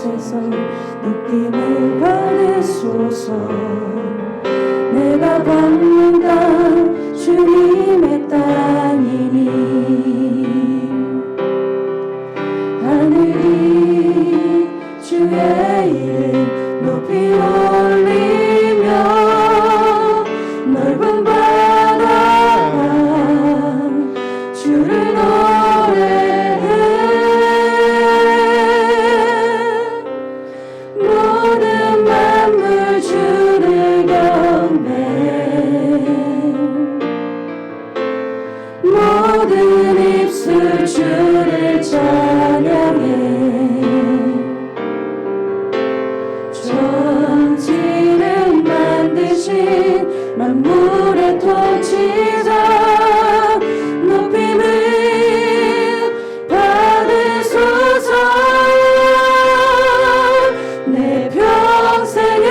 이곳에서 높임을 받으소서. 내가 밟는 땅 주님의 땅이니 하늘이 주의 이름 높이 올리며 넓은 바다가 주를 노래해. 모든 만물 주를 경배해. 모든 입술 주를 찬양해. 천지를 만드신 만물의 통치자 높임을 받으소서. 내 평생에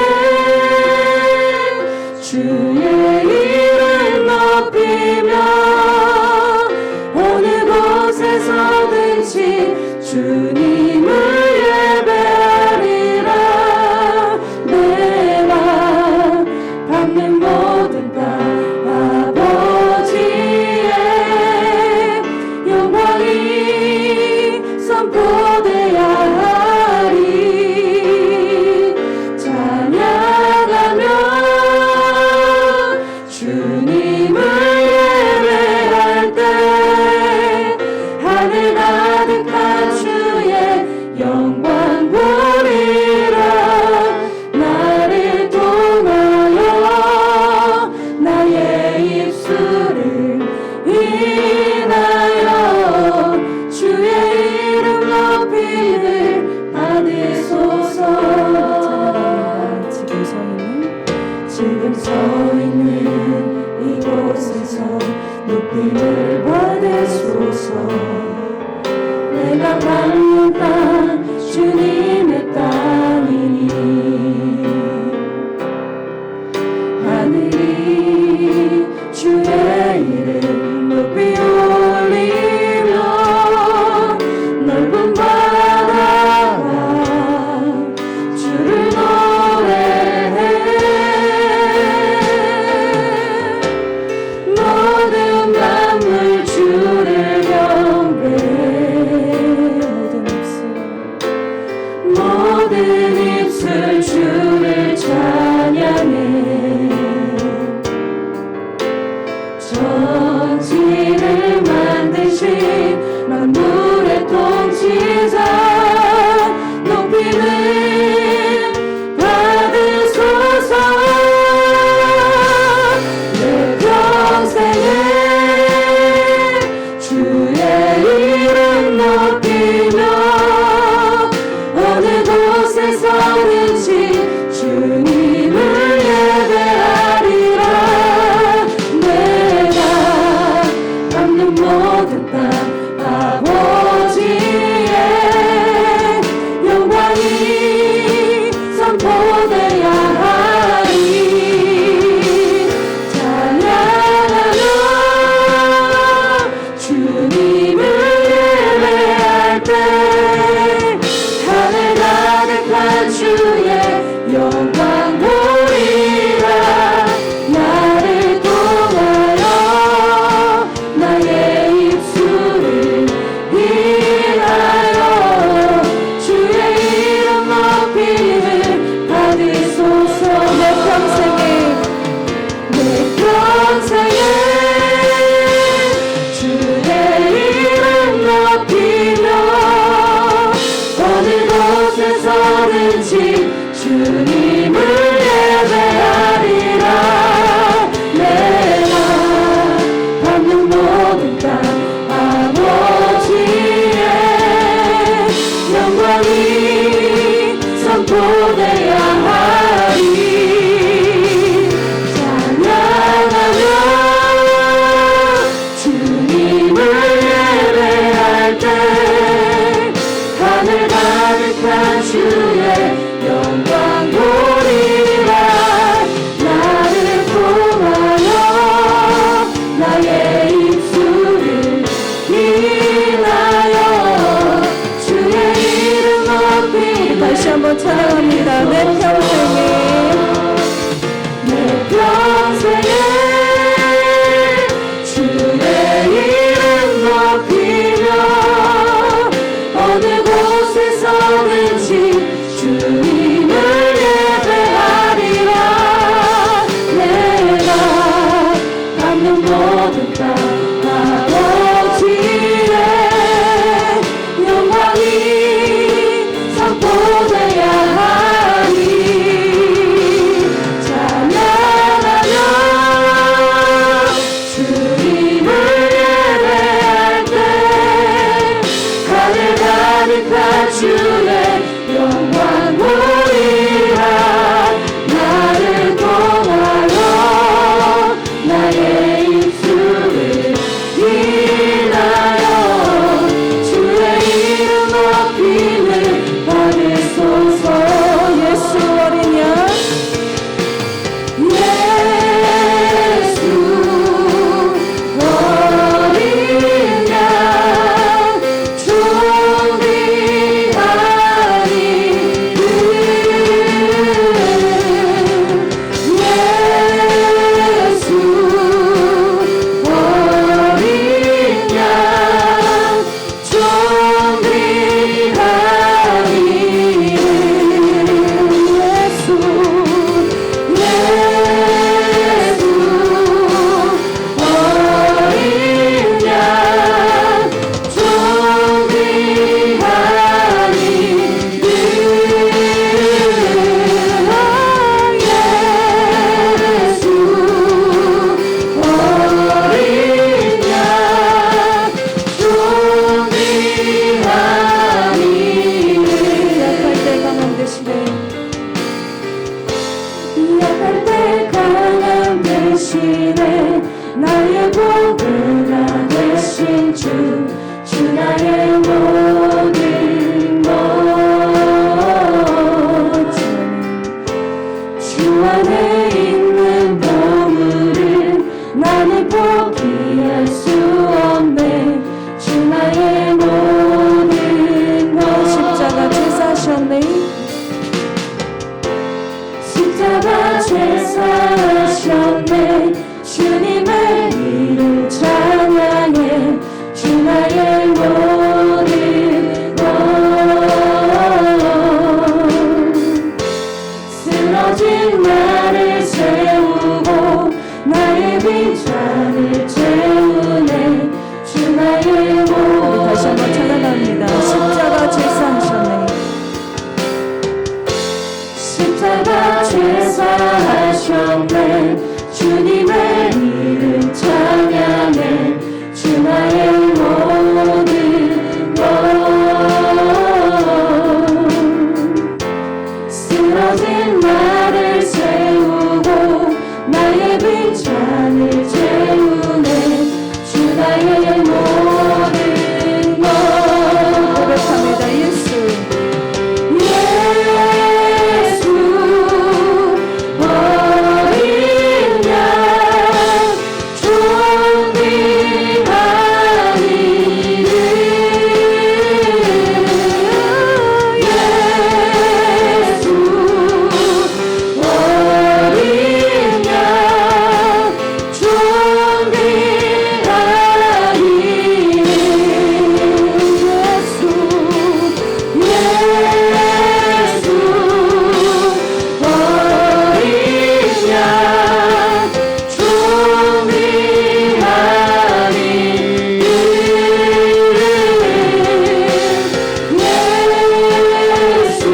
주의 이름 높이며 어느 곳에서든지 주님을 예배하리라. 내가 밟는 모든 땅 아버지의 영광이 선포되어야 하리. 찬양하며 주님을 예배할 때 하늘 가득한 주의 영광 보리라. 나를 통하여 나의 입술을 인하여 주의 이름 높임을 받으소서. 지금 서 있는 이곳에서 높임을 받으소서. 내가 밟는 땅 주님의 땅이니 하늘이 주의 이름 높이 올리며 넓은 바다가 주를 노래해. 모든 만물 주를 경배해. 모든 입술 주를 찬양해. 대신에 나의 보배가 되신 주 나의 모든 것 주 안에 있는 보물을 나는 포기할 수 없네. 주 나의 모든 것 십자가 제사하셨네. 십자가 제사하셨네. 주님의 이름 찬양해. 주 나의 모든 것 쓰러진 나를 세우고 나의 빈잔을 채우네. 주 나의 모든 다시 한번 찬양합니다. 십자가 제사하셨네. 십자가 제사하셨네. 주님의 이름 찬양해. 주 나의 모든 것 쓰러진 나를 세우고 나의 빈잔을 채우네. 주 나의 모든 것 고백합니다. 예수 예수 어린 양 존귀한 이름 예수 어린 양 존귀한 이름 예수 어린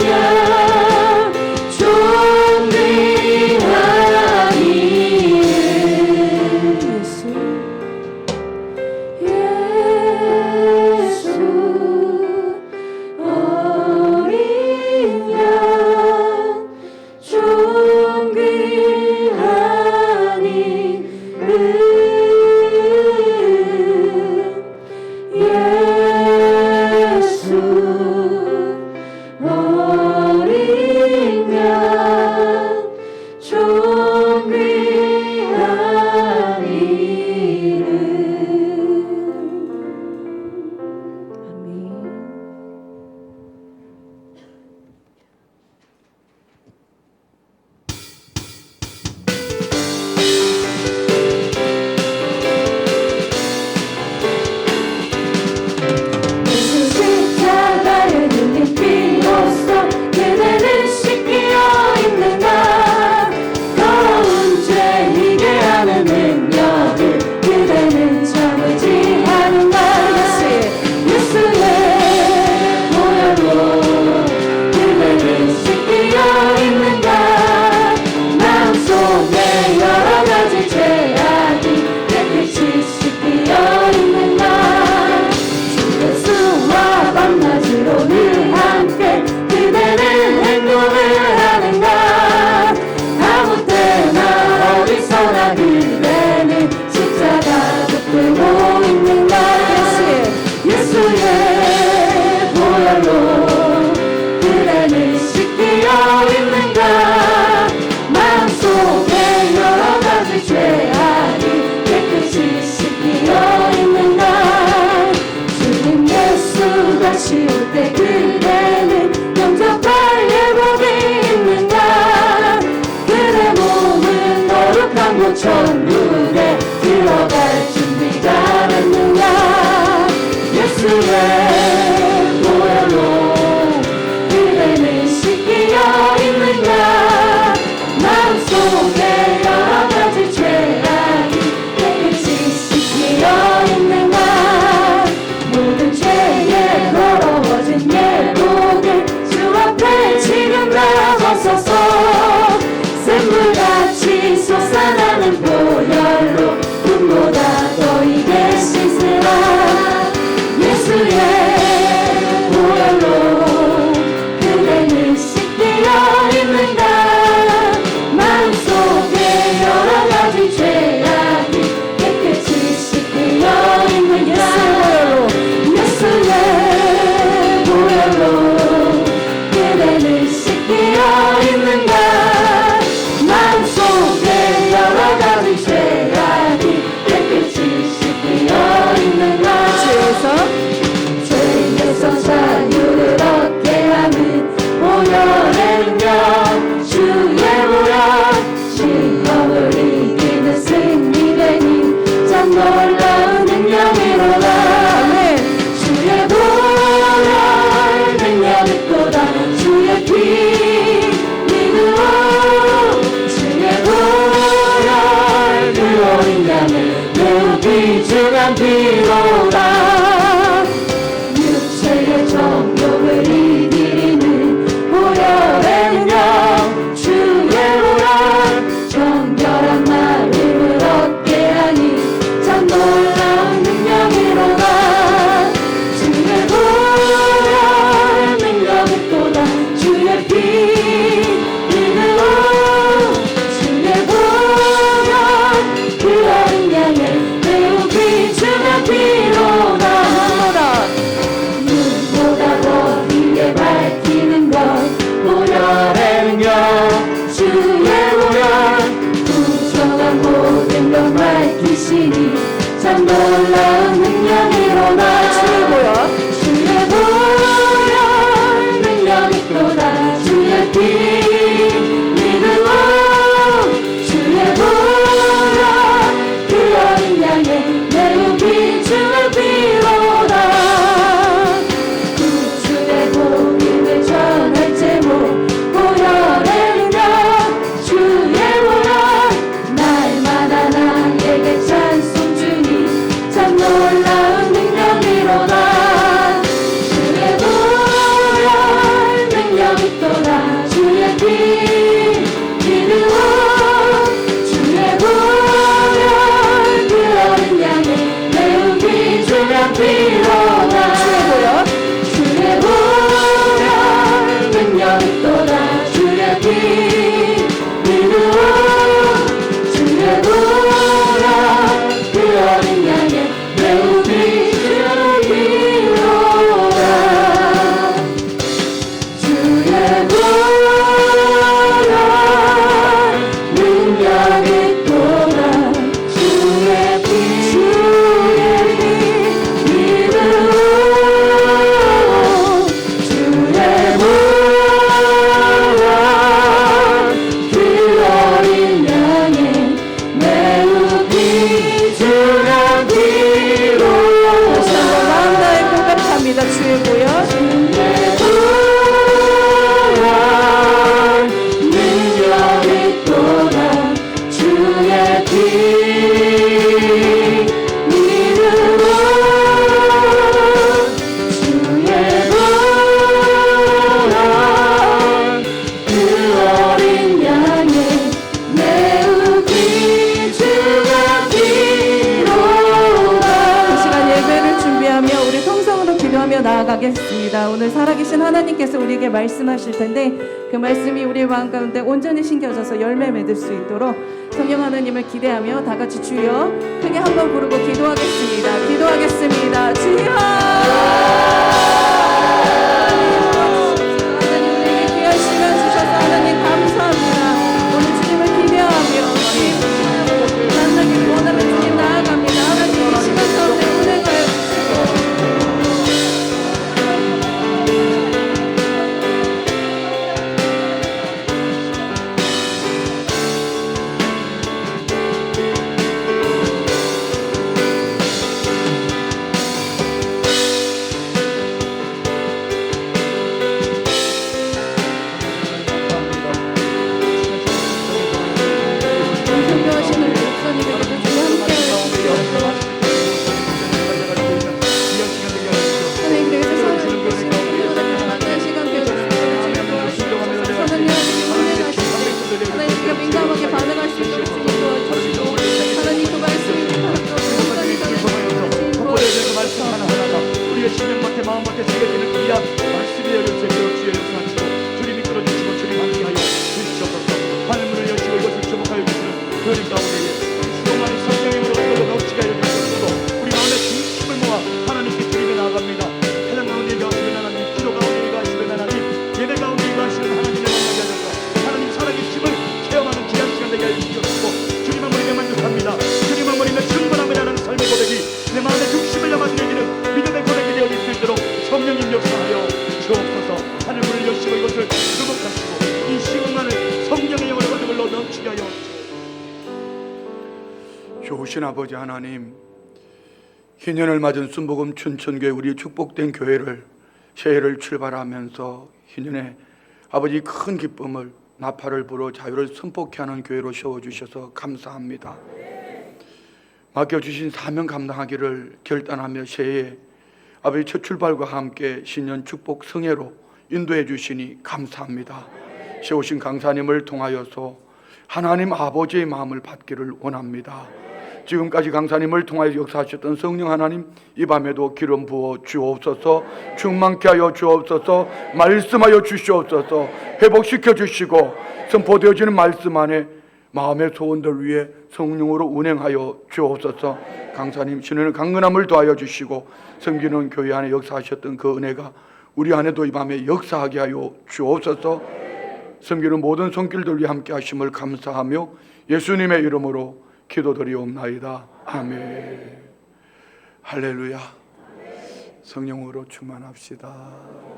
양 존귀한 이름 예수 어린 양 존귀한 이름 예수 어린 양 존귀한 이름 예수 어린 양 존귀한 이름 아멘. 예수 십자가를 들린 피로써 그대는 씻기어 있는가. 더러운 죄 이게 하는 능력을 그대는 참을지 않는가. 예수의 보혈로 그대는 씻기어 있는가. 마음속에 여러 가지 죄악이 깨끗이 씻기어 있는가. 예수와 밤낮으로 늘 함께 그대는 행동을 하는가. 아무 때나 어디서나 그대는 십자가 붙들고 있는가. 예수의 보혈로 그대는 씻기어 있는가. 마음속에 여러 가지 죄악이 깨끗이 씻기어 있는가. 주님 예수 다시 올 때 그대는 영접할 예복이 있는가. 그대 몸은 거룩한 곳 천국에 들어갈 준비가 됐는가. 예수의 보혈로 그대는 씻기어 있는가. 비로다. 육체의 정욕을 이기는 보혈의 능력 주의 보혈 정결한 마음을 얻게 하니 참 놀라운 능력이로다. 주의 보혈 능력이 또다. 주의 피 믿음으로 주의 보혈 그 어린 양의 매우 귀중한 피로다. 눈보다 더 크게 밝히는 것 보혈의 능력 주의 보혈 부정한 모든 것 밝히시니 참 놀라운 능력이로다. 주의 보혈 능력이 또다. 주의 피 믿음으로 주의 보혈 그 어린 양의 매우 귀중한 피로다. 구주의 복음을 전할 제목 보혈의 능력 주의 보혈 날마다 나에게 찬송 주니 참 놀라운 능력이로다. 주의 보혈 능력이 또다. 주의 피 믿음으로 주의 보혈 그 어린 양의 매우 귀중한 피로다. 주의 보혈 능력이 또다. 주의 피 믿음으로 주의 보혈 그 어린 양의 매우 귀중한 피로다. 주의 보혈 능력이 또다. 주의 피 믿음으로 주의 보혈 그 어린 양의 매우 귀중한 피로다. 다시 한번 마음 다해 고백합니다. 주의 보혈 능력이 또다. 주의 피 믿음으로 주의 보혈 그 어린 양의 매우 귀중한 피로다. 이 시간 예배를 준비하며 우리 통성으로 기도하며 나아가겠습니다. 오늘 살아계신 하나님께서 우리에게 말씀하실 텐데 그 말씀이 우리의 마음 가운데 온전히 심겨져서 열매 맺을 수 있도록 성령 하나님을 기대하며 다 같이 주여 크게 한번 부르고 기도하겠습니다. 기도하겠습니다. 주여 하나님 우리에게 귀한 시간 주셔서 하나님 감사합니다. 오늘 주님을 기대하며 주님 만나기를 원하는 주님 나아갑니다. 하나님 이 시간 가운데 운행하여 존경하시는 목사님에게도 주님 함께 하나님 그래서 하나님 계신 만나는 시간 되어주시고 하나님 운행하시고 하나님 우리가 민감하게 반응할 수 있도록 주님 도와주시고 하나님 그 말씀이 순간이 그 말씀 하나하나가 우리의 심령 밖에 마음 밖에 새겨지는 귀한 말씀이 여겨주세요. 주의 역사하시고 주님 이끌어 주시고 주님 함께하여 주시옵소서. 하늘문을 여시고 이것을 주목하여 주시는 교리 가운데에 수동하는 성령의 힘으로 이걸로 넘치게 하여 주시옵소서. 우리 마음의 중심을 모아 하나님께 드리며 나아갑니다. 찬양 가운데 가시는 하나님, 기도 가운데 가시는 하나님, 예배 가운데 가시는 하나님의 만나게 하셔서 하나님 살아계심을 체험하는 귀한 시간 되게 하여 주시옵소서. 주님만 우리가 만족합니다. 주님만 우리는 충분함이라는 삶의 고백이 내 마음의 중심을 담아드리기는 믿음의 고백이 되어 있을 수 있도록 성령님 역사하여 주옵소서. 하늘문을 여시고 이것을 주목하시고 이 시공간을 성령의 영을 거듭을로 넘치게 하여 좋으신 아버지 하나님, 희년을 맞은 순복음 춘천교회 우리 축복된 교회를 새해를 출발하면서 희년에 아버지 큰 기쁨을 나팔을 불어 자유를 선포케 하는 교회로 세워주셔서 감사합니다. 맡겨주신 사명 감당하기를 결단하며 새해 아버지 첫 출발과 함께 신년 축복 성회로 인도해 주시니 감사합니다. 세우신 강사님을 통하여서 하나님 아버지의 마음을 받기를 원합니다. 지금까지 강사님을 통하여 역사하셨던 성령 하나님, 이 밤에도 기름 부어 주옵소서, 충만케 하여 주옵소서, 말씀하여 주시옵소서, 회복시켜 주시고 선포되어지는 말씀 안에 마음의 소원들 위해 성령으로 운행하여 주옵소서. 강사님 신의 강건함을 더하여 주시고 섬기는 교회 안에 역사하셨던 그 은혜가 우리 안에도 이 밤에 역사하게 하여 주옵소서. 섬기는 모든 손길들 위해 함께 하심을 감사하며 예수님의 이름으로 기도드리옵나이다. 아멘. 할렐루야. 성령으로 충만합시다.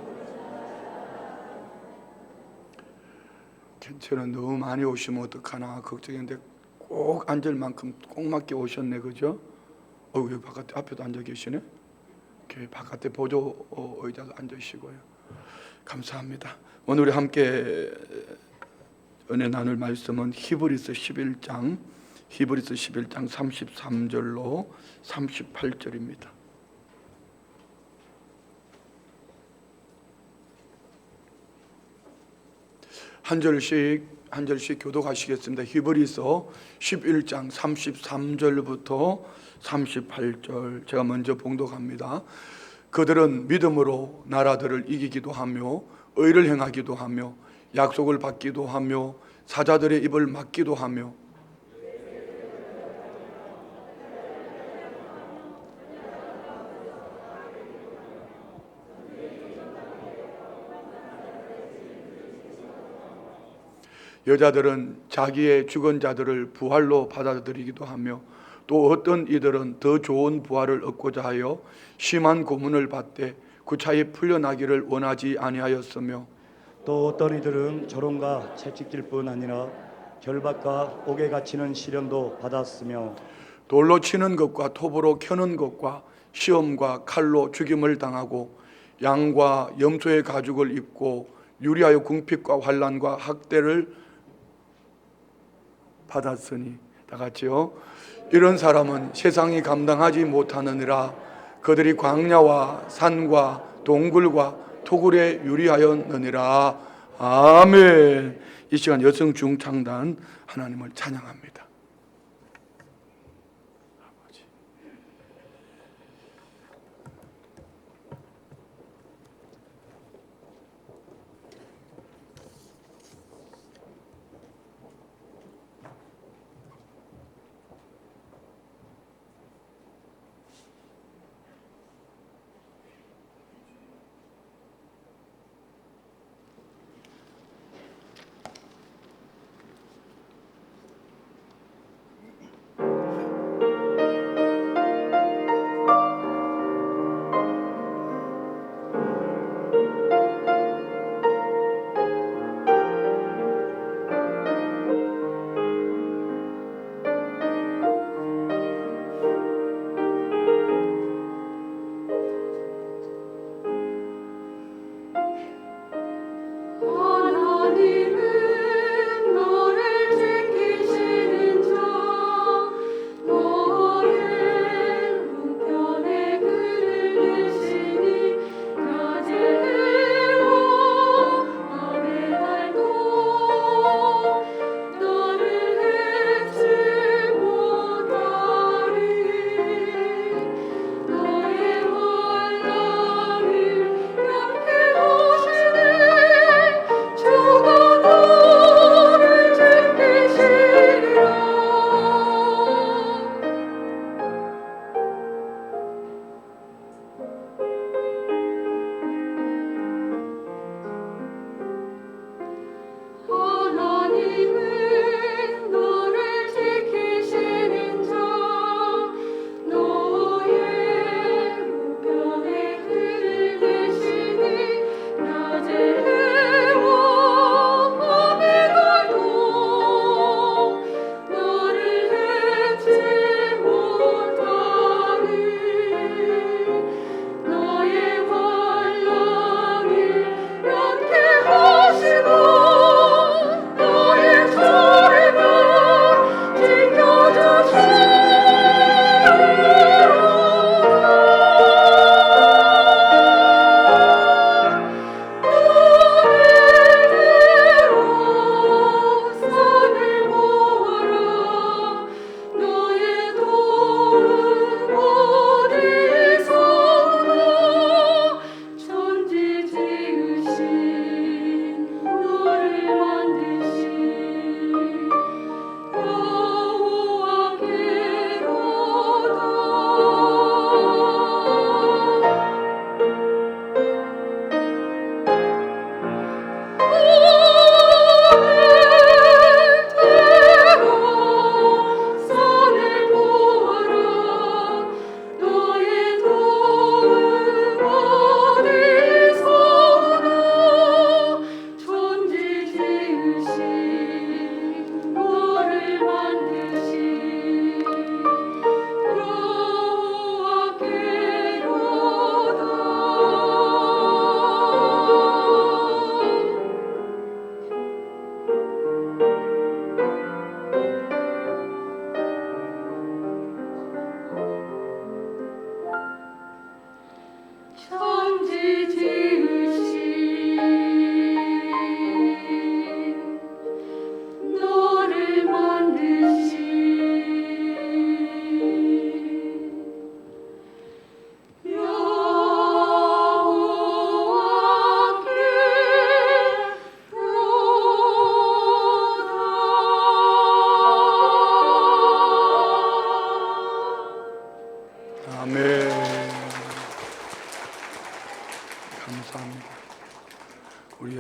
저는 너무 많이 오시면 어떡하나 걱정인데 꼭 앉을 만큼 꼭 맞게 오셨네, 그죠? 여기 바깥에 앞에도 앉아 계시네. 이렇게 바깥에 보조 의자도 앉으시고요. 감사합니다. 오늘 우리 함께 은혜 나눌 말씀은 히브리서 11장 33절로 38절입니다. 한 절씩 교독하시겠습니다. 히브리서 11장 33절부터 38절 제가 먼저 봉독합니다. 그들은 믿음으로 나라들을 이기기도 하며 의를 행하기도 하며 약속을 받기도 하며 사자들의 입을 막기도 하며 여자들은 자기의 죽은 자들을 부활로 받아들이기도 하며 또 어떤 이들은 더 좋은 부활을 얻고자 하여 심한 고문을 받되 구차히 풀려나기를 원하지 아니하였으며 또 어떤 이들은 조롱과 채찍질 뿐 아니라 결박과 옥에 갇히는 시련도 받았으며 돌로 치는 것과 톱으로 켜는 것과 시험과 칼로 죽임을 당하고 양과 염소의 가죽을 입고 유리하여 궁핍과 환난과 학대를 받았으니 다 같이요. 이런 사람은 세상이 감당하지 못하느니라 그들이 광야와 산과 동굴과 토굴에 유리하였느니라. 아멘. 이 시간 여성 중창단 하나님을 찬양합니다.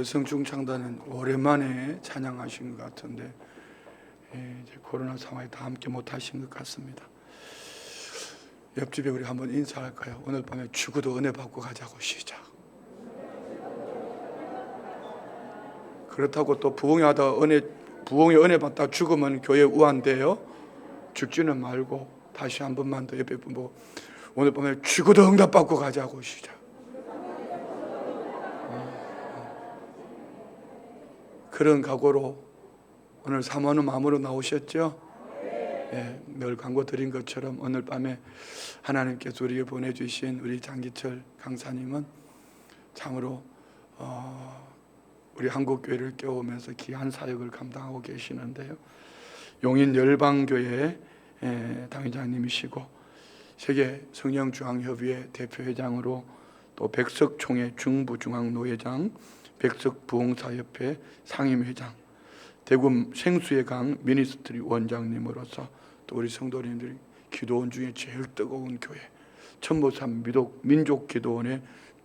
성중창단은 오랜만에 찬양하신 것 같은데 이제 코로나 상황에 다 함께 못하신 것 같습니다. 옆집에 우리 한번 인사할까요? 오늘 밤에 죽어도 은혜 받고 가자고 시작. 그렇다고 또 부흥의 은혜 받다 죽으면 교회 우한돼요. 죽지는 말고 다시 한 번만 더 옆에 보고 오늘 밤에 죽어도 응답 받고 가자고 시작. 그런 각오로 오늘 사모하는 마음으로 나오셨죠? 예, 늘 광고 드린 것처럼 오늘 밤에 하나님께서 우리에게 보내주신 우리 장기철 강사님은 참으로 우리 한국교회를 깨우면서 귀한 사역을 감당하고 계시는데요. 용인 열방교회 당회장님이시고 세계 성령중앙협의회 대표회장으로 또 백석총회 중부중앙노회장, 백석부흥사협회 상임회장, 대구 생수의 강 미니스트리 원장님으로서 또 우리 성도님들이 기도원 중에 제일 뜨거운 교회 천보산 민족기도원의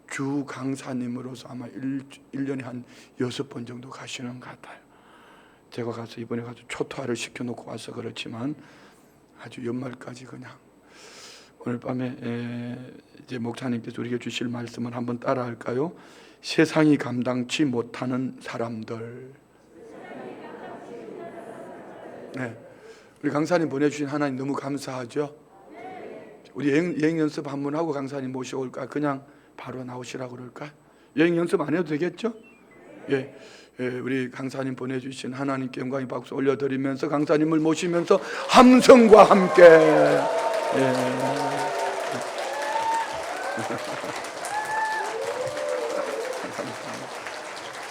주 강사님으로서 아마 1년에 한 6번 정도 가시는 것 같아요. 제가 가서 이번에 가서 초토화를 시켜놓고 와서 그렇지만 아주 연말까지 그냥 오늘 밤에 이제 목사님께서 우리에게 주실 말씀을 한번 따라할까요? 세상이 감당치 못하는 사람들. 네, 우리 강사님 보내주신 하나님 너무 감사하죠. 우리 여행 연습 한번 하고 강사님 모셔올까? 그냥 바로 나오시라고 그럴까? 여행 연습 안 해도 되겠죠? 예, 우리 강사님 보내주신 하나님께 영광의 박수 올려드리면서 강사님을 모시면서 함성과 함께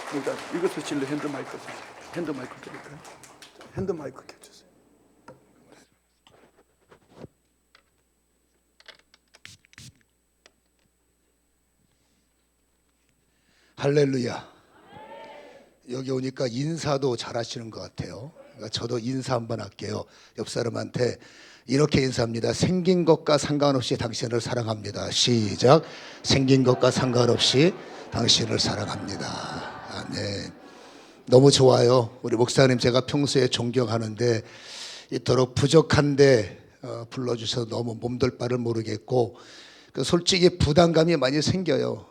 그러니까 이거 쓰실래? 핸드마이크 쓰세요. 핸드마이크 드릴까요? 핸드마이크 켜주세요. 할렐루야. 여기 오니까 인사도 잘하시는 것 같아요. 그러니까 저도 인사 한번 할게요. 옆 사람한테 이렇게 인사합니다. 생긴 것과 상관없이 당신을 사랑합니다. 시작. 생긴 것과 상관없이 당신을 사랑합니다. 아, 네. 너무 좋아요. 우리 목사님 제가 평소에 존경하는데 이토록 부족한데 불러주셔서 너무 몸둘 바를 모르겠고 솔직히 부담감이 많이 생겨요.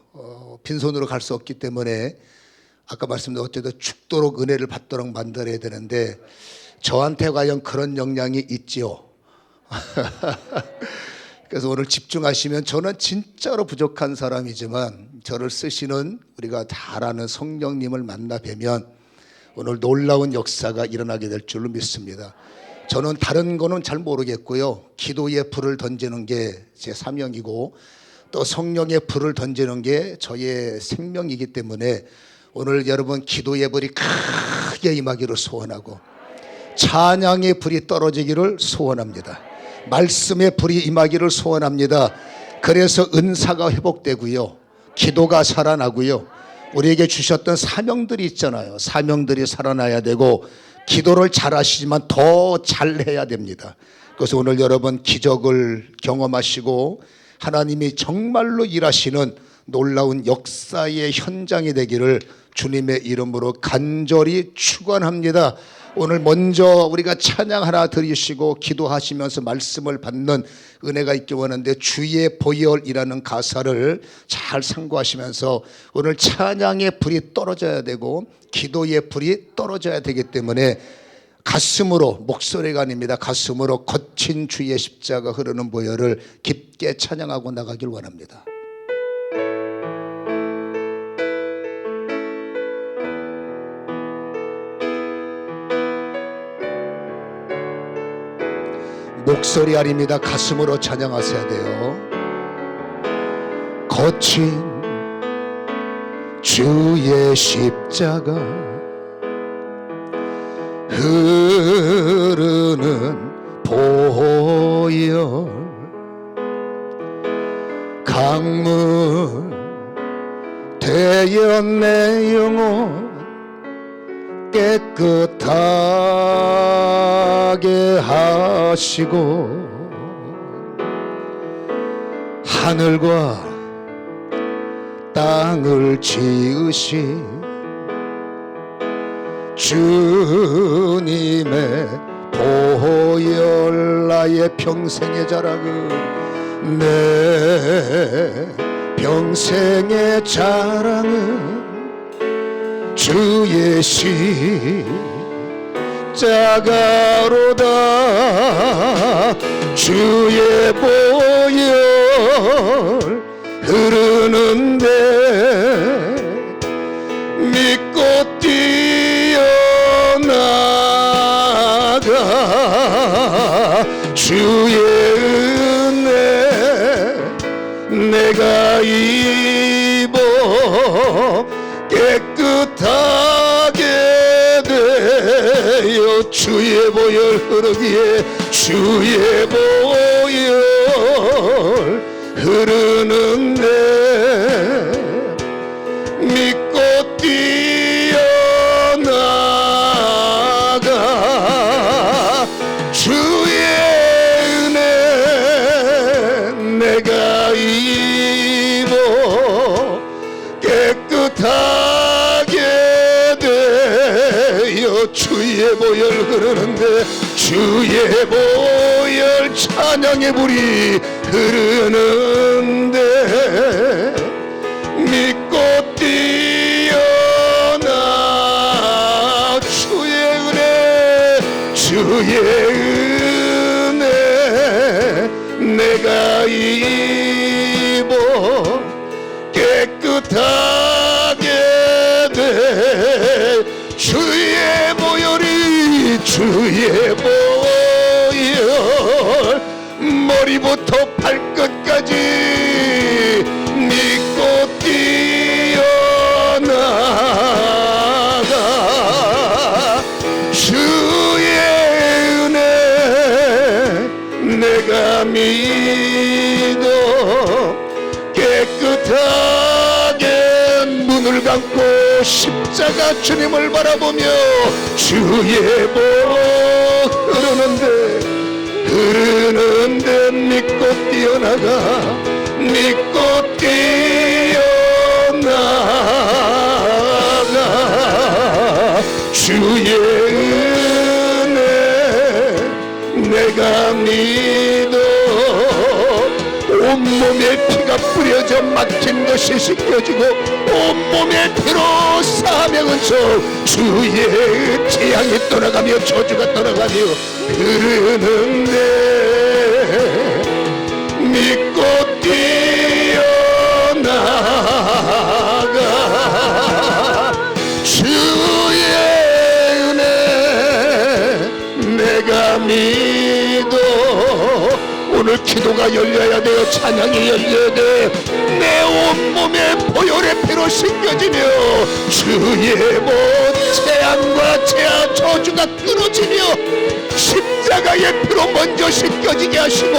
빈손으로 갈 수 없기 때문에 아까 말씀드린 어쨌든 죽도록 은혜를 받도록 만들어야 되는데 저한테 과연 그런 역량이 있지요. 그래서 오늘 집중하시면 저는 진짜로 부족한 사람이지만 저를 쓰시는 우리가 잘 아는 성령님을 만나 뵈면 오늘 놀라운 역사가 일어나게 될 줄로 믿습니다. 저는 다른 거는 잘 모르겠고요. 기도의 불을 던지는 게 제 사명이고 또 성령의 불을 던지는 게 저의 생명이기 때문에 오늘 여러분 기도의 불이 크게 임하기를 소원하고 찬양의 불이 떨어지기를 소원합니다. 말씀의 불이 임하기를 소원합니다. 그래서 은사가 회복되고요. 기도가 살아나고요. 우리에게 주셨던 사명들이 있잖아요. 사명들이 살아나야 되고 기도를 잘 하시지만 더 잘해야 됩니다. 그래서 오늘 여러분 기적을 경험하시고 하나님이 정말로 일하시는 놀라운 역사의 현장이 되기를 주님의 이름으로 간절히 축원합니다. 오늘 먼저 우리가 찬양 하나 드리시고 기도하시면서 말씀을 받는 은혜가 있기 원하는데 주의 보혈이라는 가사를 잘 상고하시면서 오늘 찬양의 불이 떨어져야 되고 기도의 불이 떨어져야 되기 때문에 가슴으로, 목소리가 아닙니다. 가슴으로 거친 주의 십자가 흐르는 보혈을 깊게 찬양하고 나가길 원합니다. 목소리 아닙니다. 가슴으로 찬양하셔야 돼요. 거친 주의 십자가 흐르는 보혈 강물 되어 내 영혼 깨끗하게 하시고 하늘과 땅을 지으신 주님의 보혈 나의 평생의 자랑은 내 평생의 자랑은 주의 십자가로다. 주의 보혈 흐르는데 믿고 뛰어나가. 주의 은혜 내가 입어 깨끗하게 되어 주의 보혈 흐르기에 주의 보혈 흐르는데 믿고 뛰어나가. 주의 은혜 내가 입어 깨끗하게 되어 주의 보혈 흐르는데 주의 보혈 찬양의 불이 흐르는데 믿고 뛰어나. 주의 은혜 주의 은혜 내가 입어 깨끗하게 돼. 주의 보혈이 주의 보혈 머리부터 발끝까지 믿고 뛰어나가. 주의 은혜 내가 믿어 깨끗하게 눈을 감고 십자가 주님을 바라보며 주의 보 흐르는데 믿고 뛰어나가. 믿고 뛰어나가. 주의 은혜 내가 믿어 온몸에 피가 뿌려져 막힌 것이 씻겨지고 온몸에 피로 사명은 저 주의 재앙이 떠나가며 저주가 떠나가며 흐르는데 믿고 뛰어나가. 주의 은혜 내가 믿어. 오늘 기도가 열려야 돼요. 찬양이 열려야 돼. 내 온몸에 보혈의 피로 씻겨지며 주의 못 재앙과 재앙 저주가 끊어지며 십자가의 피로 먼저 씻겨지게 하시고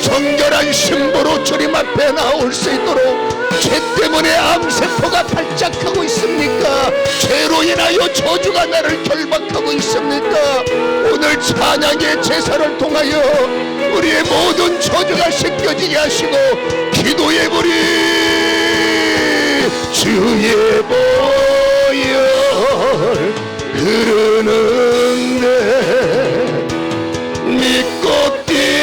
정결한 신부로 주님 앞에 나올 수 있도록. 죄 때문에 암세포가 발작하고 있습니까? 죄로 인하여 저주가 나를 결박하고 있습니까? 오늘 찬양의 제사를 통하여 우리의 모든 저주가 씻겨지게 하시고 기도의 불이 주의 보혈 흐르는데 믿고 뛰어나가.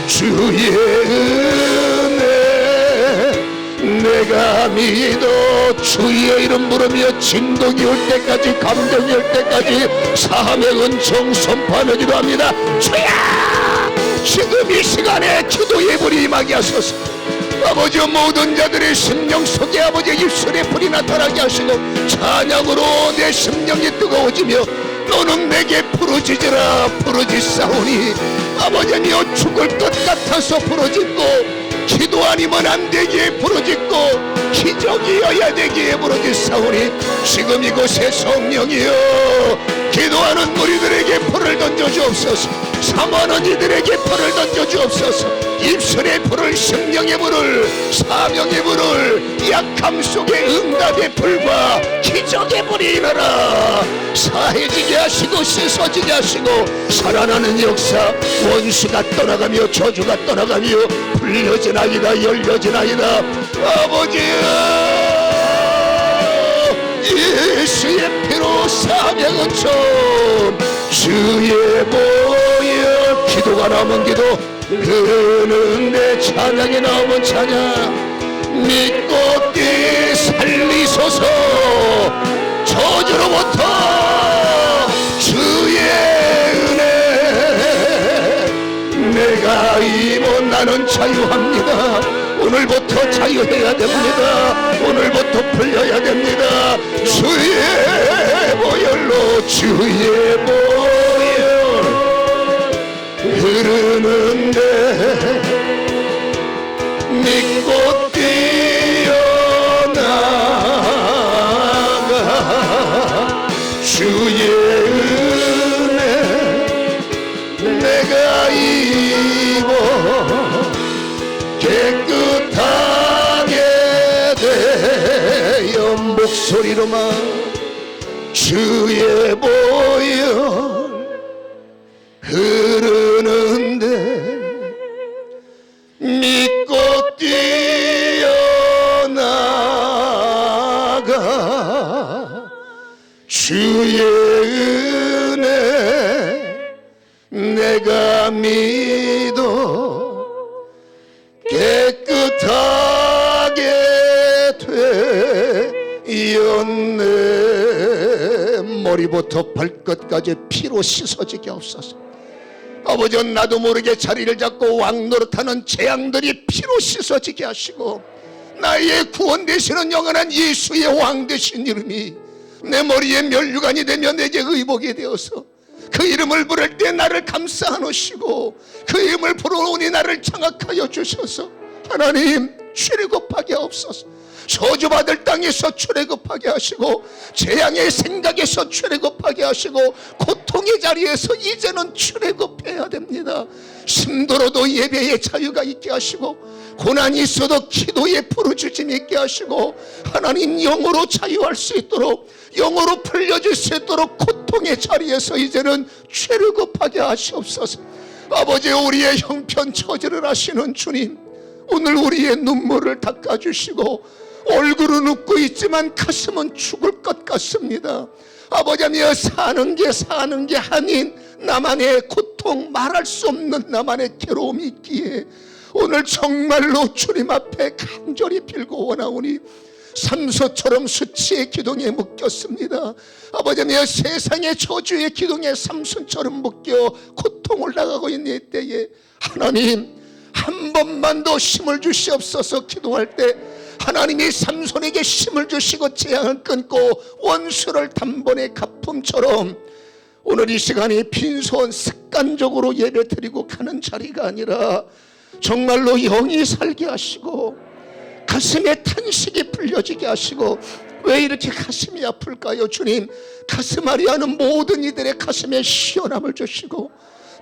주의 은혜 내가 믿어. 주의 이름 부르며 진동이 올 때까지 감동이 올 때까지 사명은 정선포하며 기도합니다. 주야 지금 이 시간에 기도의 불이 임하게 하소서. 아버지 모든 자들의 심령 속에 아버지 입술에 불이 나타나게 하시고 찬양으로 내 심령이 뜨거워지며 너는 내게 부르짖으라 부르짖사오니 아버지여 죽을 것 같아서 부르짖고 기도 아니면 안 되기에 부르짖고 기적이어야 되기에 부르짖사오니 지금 이곳에 성령이여 기도하는 우리들에게 불을 던져주옵소서. 사모하는 이들에게 불을 던져주옵소서. 입술의 불을 심령의 불을 사명의 불을 약함 속에 응답의 불과 기적의 불이 일어나 사해지게 하시고 씻어지게 하시고 살아나는 역사. 원수가 떠나가며 저주가 떠나가며 풀려지나이다 열려지나이다. 아버지여, 예수의 피로 사명은 좀 주의 보여. 기도가 나오면 기도, 흐르는데 찬양이 나오면 찬양. 믿고 뛰 살리소서. 저주로부터 주의 은혜 내가 입어 나는 자유합니다. 오늘부터 자유해야 됩니다. 오늘부터 풀려야 됩니다. 주의 보혈로, 주의 보혈 흐르는데 믿고 뛰어나가. 주의 은혜 내가 입어 깨끗하게 되어 목소리로만 주의 보혈 흐르는데 믿고 뛰어나가. 주의 은혜 내가 믿어 깨끗하게 되었네. 머리부터 발끝까지 피로 씻어지게 없어서. 아버지, 나도 모르게 자리를 잡고 왕 노릇하는 재앙들이 피로 씻어지게 하시고, 나의 구원 되시는 영원한 예수의 왕 되신 이름이 내 머리에 면류관이 되며 내게 의복이 되어서 그 이름을 부를 때 나를 감싸 안으시고, 그 이름을 부르오니 나를 장악하여 주셔서 하나님 출애굽하게 하옵소서. 저주받을 땅에서 출애굽하게 하시고, 재앙의 생각에서 출애굽하게 하시고, 고통의 자리에서 이제는 출애굽해야 됩니다. 심도로도 예배의 자유가 있게 하시고, 고난이 있어도 기도의 부르짖음이 있게 하시고, 하나님 영으로 자유할 수 있도록, 영으로 풀려질 수 있도록 고통의 자리에서 이제는 출애굽하게 하시옵소서. 아버지, 우리의 형편 처지를 하시는 주님, 오늘 우리의 눈물을 닦아주시고, 얼굴은 웃고 있지만 가슴은 죽을 것 같습니다. 아버지여, 사는 게 아닌 나만의 고통, 말할 수 없는 나만의 괴로움이 있기에 오늘 정말로 주님 앞에 간절히 빌고 원하오니, 삼소처럼 수치의 기둥에 묶였습니다. 아버지여, 세상의 저주의 기둥에 삼손처럼 묶여 고통을 당하고 있는 때에 하나님 한 번만 더 힘을 주시옵소서. 기도할 때 하나님이 삼손에게 힘을 주시고 재앙을 끊고 원수를 단번에 갚음처럼, 오늘 이 시간에 빈손 습관적으로 예배드리고 가는 자리가 아니라 정말로 영이 살게 하시고, 가슴에 탄식이 풀려지게 하시고. 왜 이렇게 가슴이 아플까요? 주님, 가슴 앓이 하는 모든 이들의 가슴에 시원함을 주시고,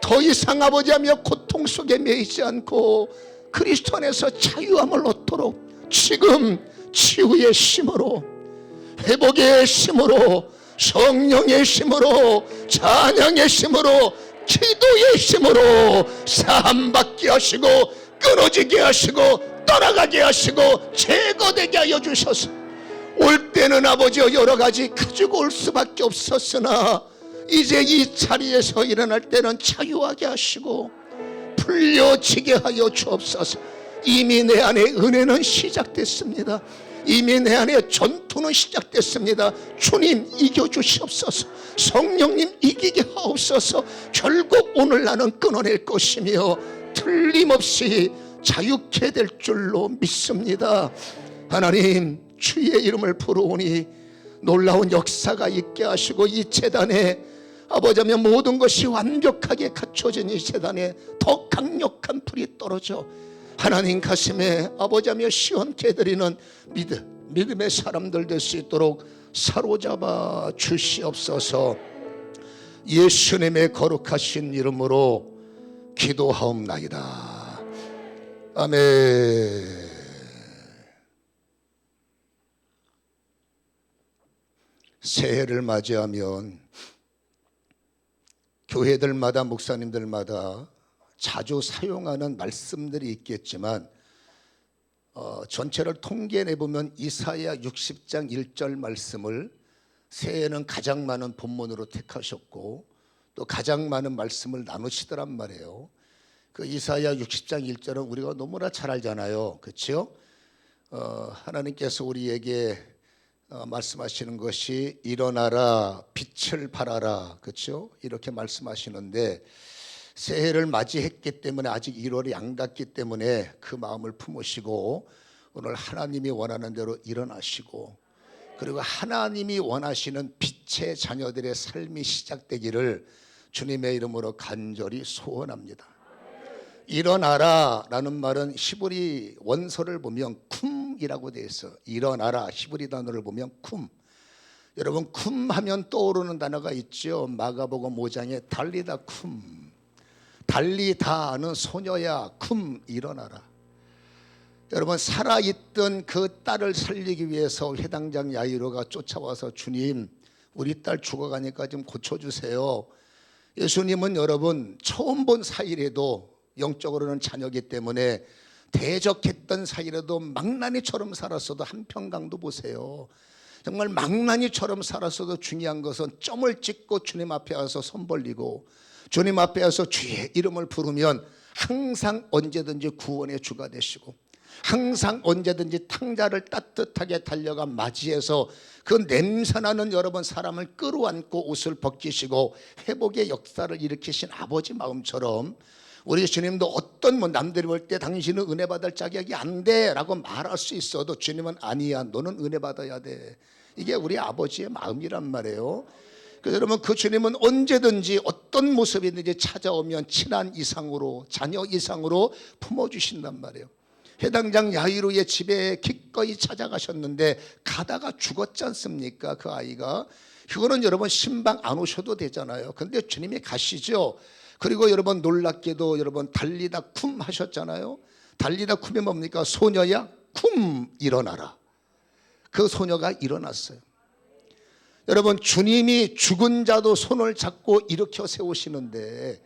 더 이상 아버지하며 고통 속에 매이지 않고 그리스도 안에서 자유함을 얻도록 지금 치유의 힘으로, 회복의 힘으로, 성령의 힘으로, 찬양의 힘으로, 기도의 힘으로 사함받게 하시고, 끊어지게 하시고, 떠나가게 하시고, 제거되게 하여 주셔서, 올 때는 아버지여 여러 가지 가지고 올 수밖에 없었으나 이제 이 자리에서 일어날 때는 자유하게 하시고 풀려지게 하여 주옵소서. 이미 내 안에 은혜는 시작됐습니다. 이미 내 안에 전투는 시작됐습니다. 주님 이겨주시옵소서. 성령님 이기게 하옵소서. 결국 오늘 나는 끊어낼 것이며 틀림없이 자유케 될 줄로 믿습니다. 하나님, 주의 이름을 부르오니 놀라운 역사가 있게 하시고, 이 재단에 아버지며 모든 것이 완벽하게 갖춰진 이 재단에 더 강력한 불이 떨어져 하나님 가슴에 아버지며 시원케 해드리는 믿음의 사람들 될 수 있도록 사로잡아 주시옵소서. 예수님의 거룩하신 이름으로 기도하옵나이다. 아멘. 새해를 맞이하면 교회들마다, 목사님들마다 자주 사용하는 말씀들이 있겠지만 전체를 통계내 보면 이사야 60장 1절 말씀을 새해에는 가장 많은 본문으로 택하셨고 또 가장 많은 말씀을 나누시더란 말이에요. 그 이사야 60장 1절은 우리가 너무나 잘 알잖아요. 그렇죠? 하나님께서 우리에게 말씀하시는 것이 일어나라 빛을 발하라, 그렇죠? 이렇게 말씀하시는데 새해를 맞이했기 때문에 아직 1월이 안 갔기 때문에 그 마음을 품으시고 오늘 하나님이 원하는 대로 일어나시고 그리고 하나님이 원하시는 빛의 자녀들의 삶이 시작되기를 주님의 이름으로 간절히 소원합니다. 일어나라 라는 말은 히브리 원서를 보면 쿰이라고 되어 있어. 일어나라 히브리 단어를 보면 쿰. 여러분 쿰 하면 떠오르는 단어가 있죠. 마가복음 5장에 달리다 쿰. 달리다는 소녀야 쿰 일어나라. 여러분 살아있던 그 딸을 살리기 위해서 회당장 야이로가 쫓아와서 주님 우리 딸 죽어가니까 좀 고쳐주세요. 예수님은 여러분 처음 본 사이라도 영적으로는 자녀이기 때문에 대적했던 사이라도 망나니처럼 살았어도 한평강도 보세요. 정말 망나니처럼 살았어도 중요한 것은 점을 찍고 주님 앞에 와서 손 벌리고 주님 앞에 와서 주의 이름을 부르면 항상 언제든지 구원의 주가 되시고 항상 언제든지 탕자를 따뜻하게 달려가 맞이해서 그 냄새나는 여러분 사람을 끌어안고 옷을 벗기시고 회복의 역사를 일으키신 아버지 마음처럼 우리 주님도 어떤 남들이 볼 때 당신은 은혜 받을 자격이 안 돼 라고 말할 수 있어도 주님은 아니야 너는 은혜 받아야 돼. 이게 우리 아버지의 마음이란 말이에요. 그래서 여러분 그 주님은 언제든지 어떤 모습이든지 찾아오면 친한 이상으로 자녀 이상으로 품어주신단 말이에요. 회당장 야이로의 집에 기꺼이 찾아가셨는데 가다가 죽었지 않습니까? 그 아이가. 그거는 여러분 신방 안 오셔도 되잖아요. 근데 주님이 가시죠. 그리고 여러분 놀랍게도 여러분 달리다 쿰 하셨잖아요. 달리다 쿰이 뭡니까? 소녀야 쿰 일어나라. 그 소녀가 일어났어요. 여러분 주님이 죽은 자도 손을 잡고 일으켜 세우시는데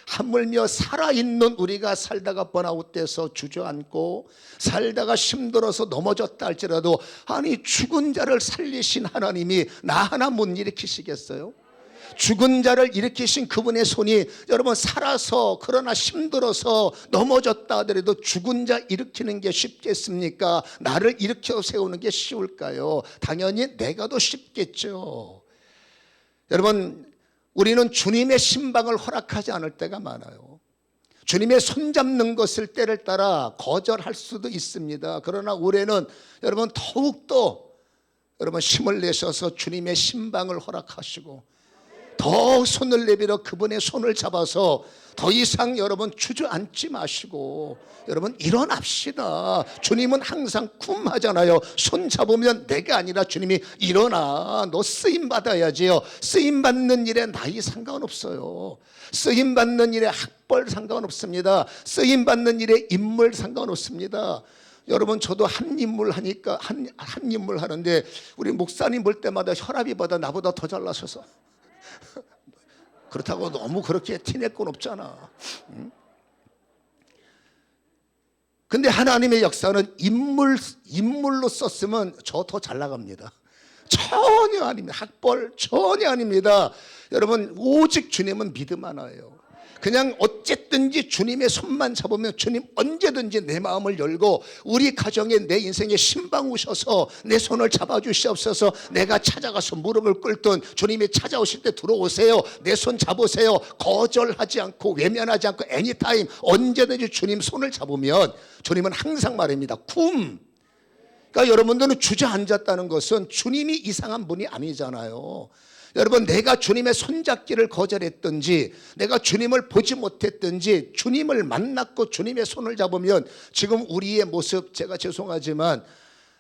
하물며 살아있는 우리가 살다가 번아웃돼서 주저앉고 살다가 힘들어서 넘어졌다 할지라도 아니 죽은 자를 살리신 하나님이 나 하나 못 일으키시겠어요? 죽은 자를 일으키신 그분의 손이 여러분 살아서 그러나 힘들어서 넘어졌다 하더라도 죽은 자 일으키는 게 쉽겠습니까? 나를 일으켜 세우는 게 쉬울까요? 당연히 내가 더 쉽겠죠. 여러분 우리는 주님의 신방을 허락하지 않을 때가 많아요. 주님의 손잡는 것을 때를 따라 거절할 수도 있습니다. 그러나 올해는 여러분 더욱더 여러분 힘을 내셔서 주님의 신방을 허락하시고 더 손을 내밀어 그분의 손을 잡아서 더 이상 여러분 주저앉지 마시고 여러분 일어납시다. 주님은 항상 쿰 하잖아요. 손 잡으면 내가 아니라 주님이 일어나 너 쓰임 받아야지요. 쓰임 받는 일에 나이 상관없어요. 쓰임 받는 일에 학벌 상관없습니다. 쓰임 받는 일에 인물 상관없습니다. 여러분 저도 한 인물 하니까 한 인물 하는데 우리 목사님 볼 때마다 혈압이보다 나보다 더 잘나셔서 그렇다고 너무 그렇게 티낼 건 없잖아. 근데 하나님의 역사는 인물로 썼으면 저 더 잘 나갑니다. 전혀 아닙니다. 학벌 전혀 아닙니다. 여러분 오직 주님은 믿음 하나예요. 그냥 어쨌든지 주님의 손만 잡으면 주님 언제든지 내 마음을 열고 우리 가정에 내 인생에 신방 오셔서 내 손을 잡아주시옵소서. 내가 찾아가서 무릎을 꿇든 주님이 찾아오실 때 들어오세요. 내 손 잡으세요. 거절하지 않고 외면하지 않고 애니타임 언제든지 주님 손을 잡으면 주님은 항상 말입니다. 쿰. 그러니까 여러분들은 주저앉았다는 것은 주님이 이상한 분이 아니잖아요. 여러분 내가 주님의 손잡기를 거절했든지 내가 주님을 보지 못했든지 주님을 만났고 주님의 손을 잡으면 지금 우리의 모습 제가 죄송하지만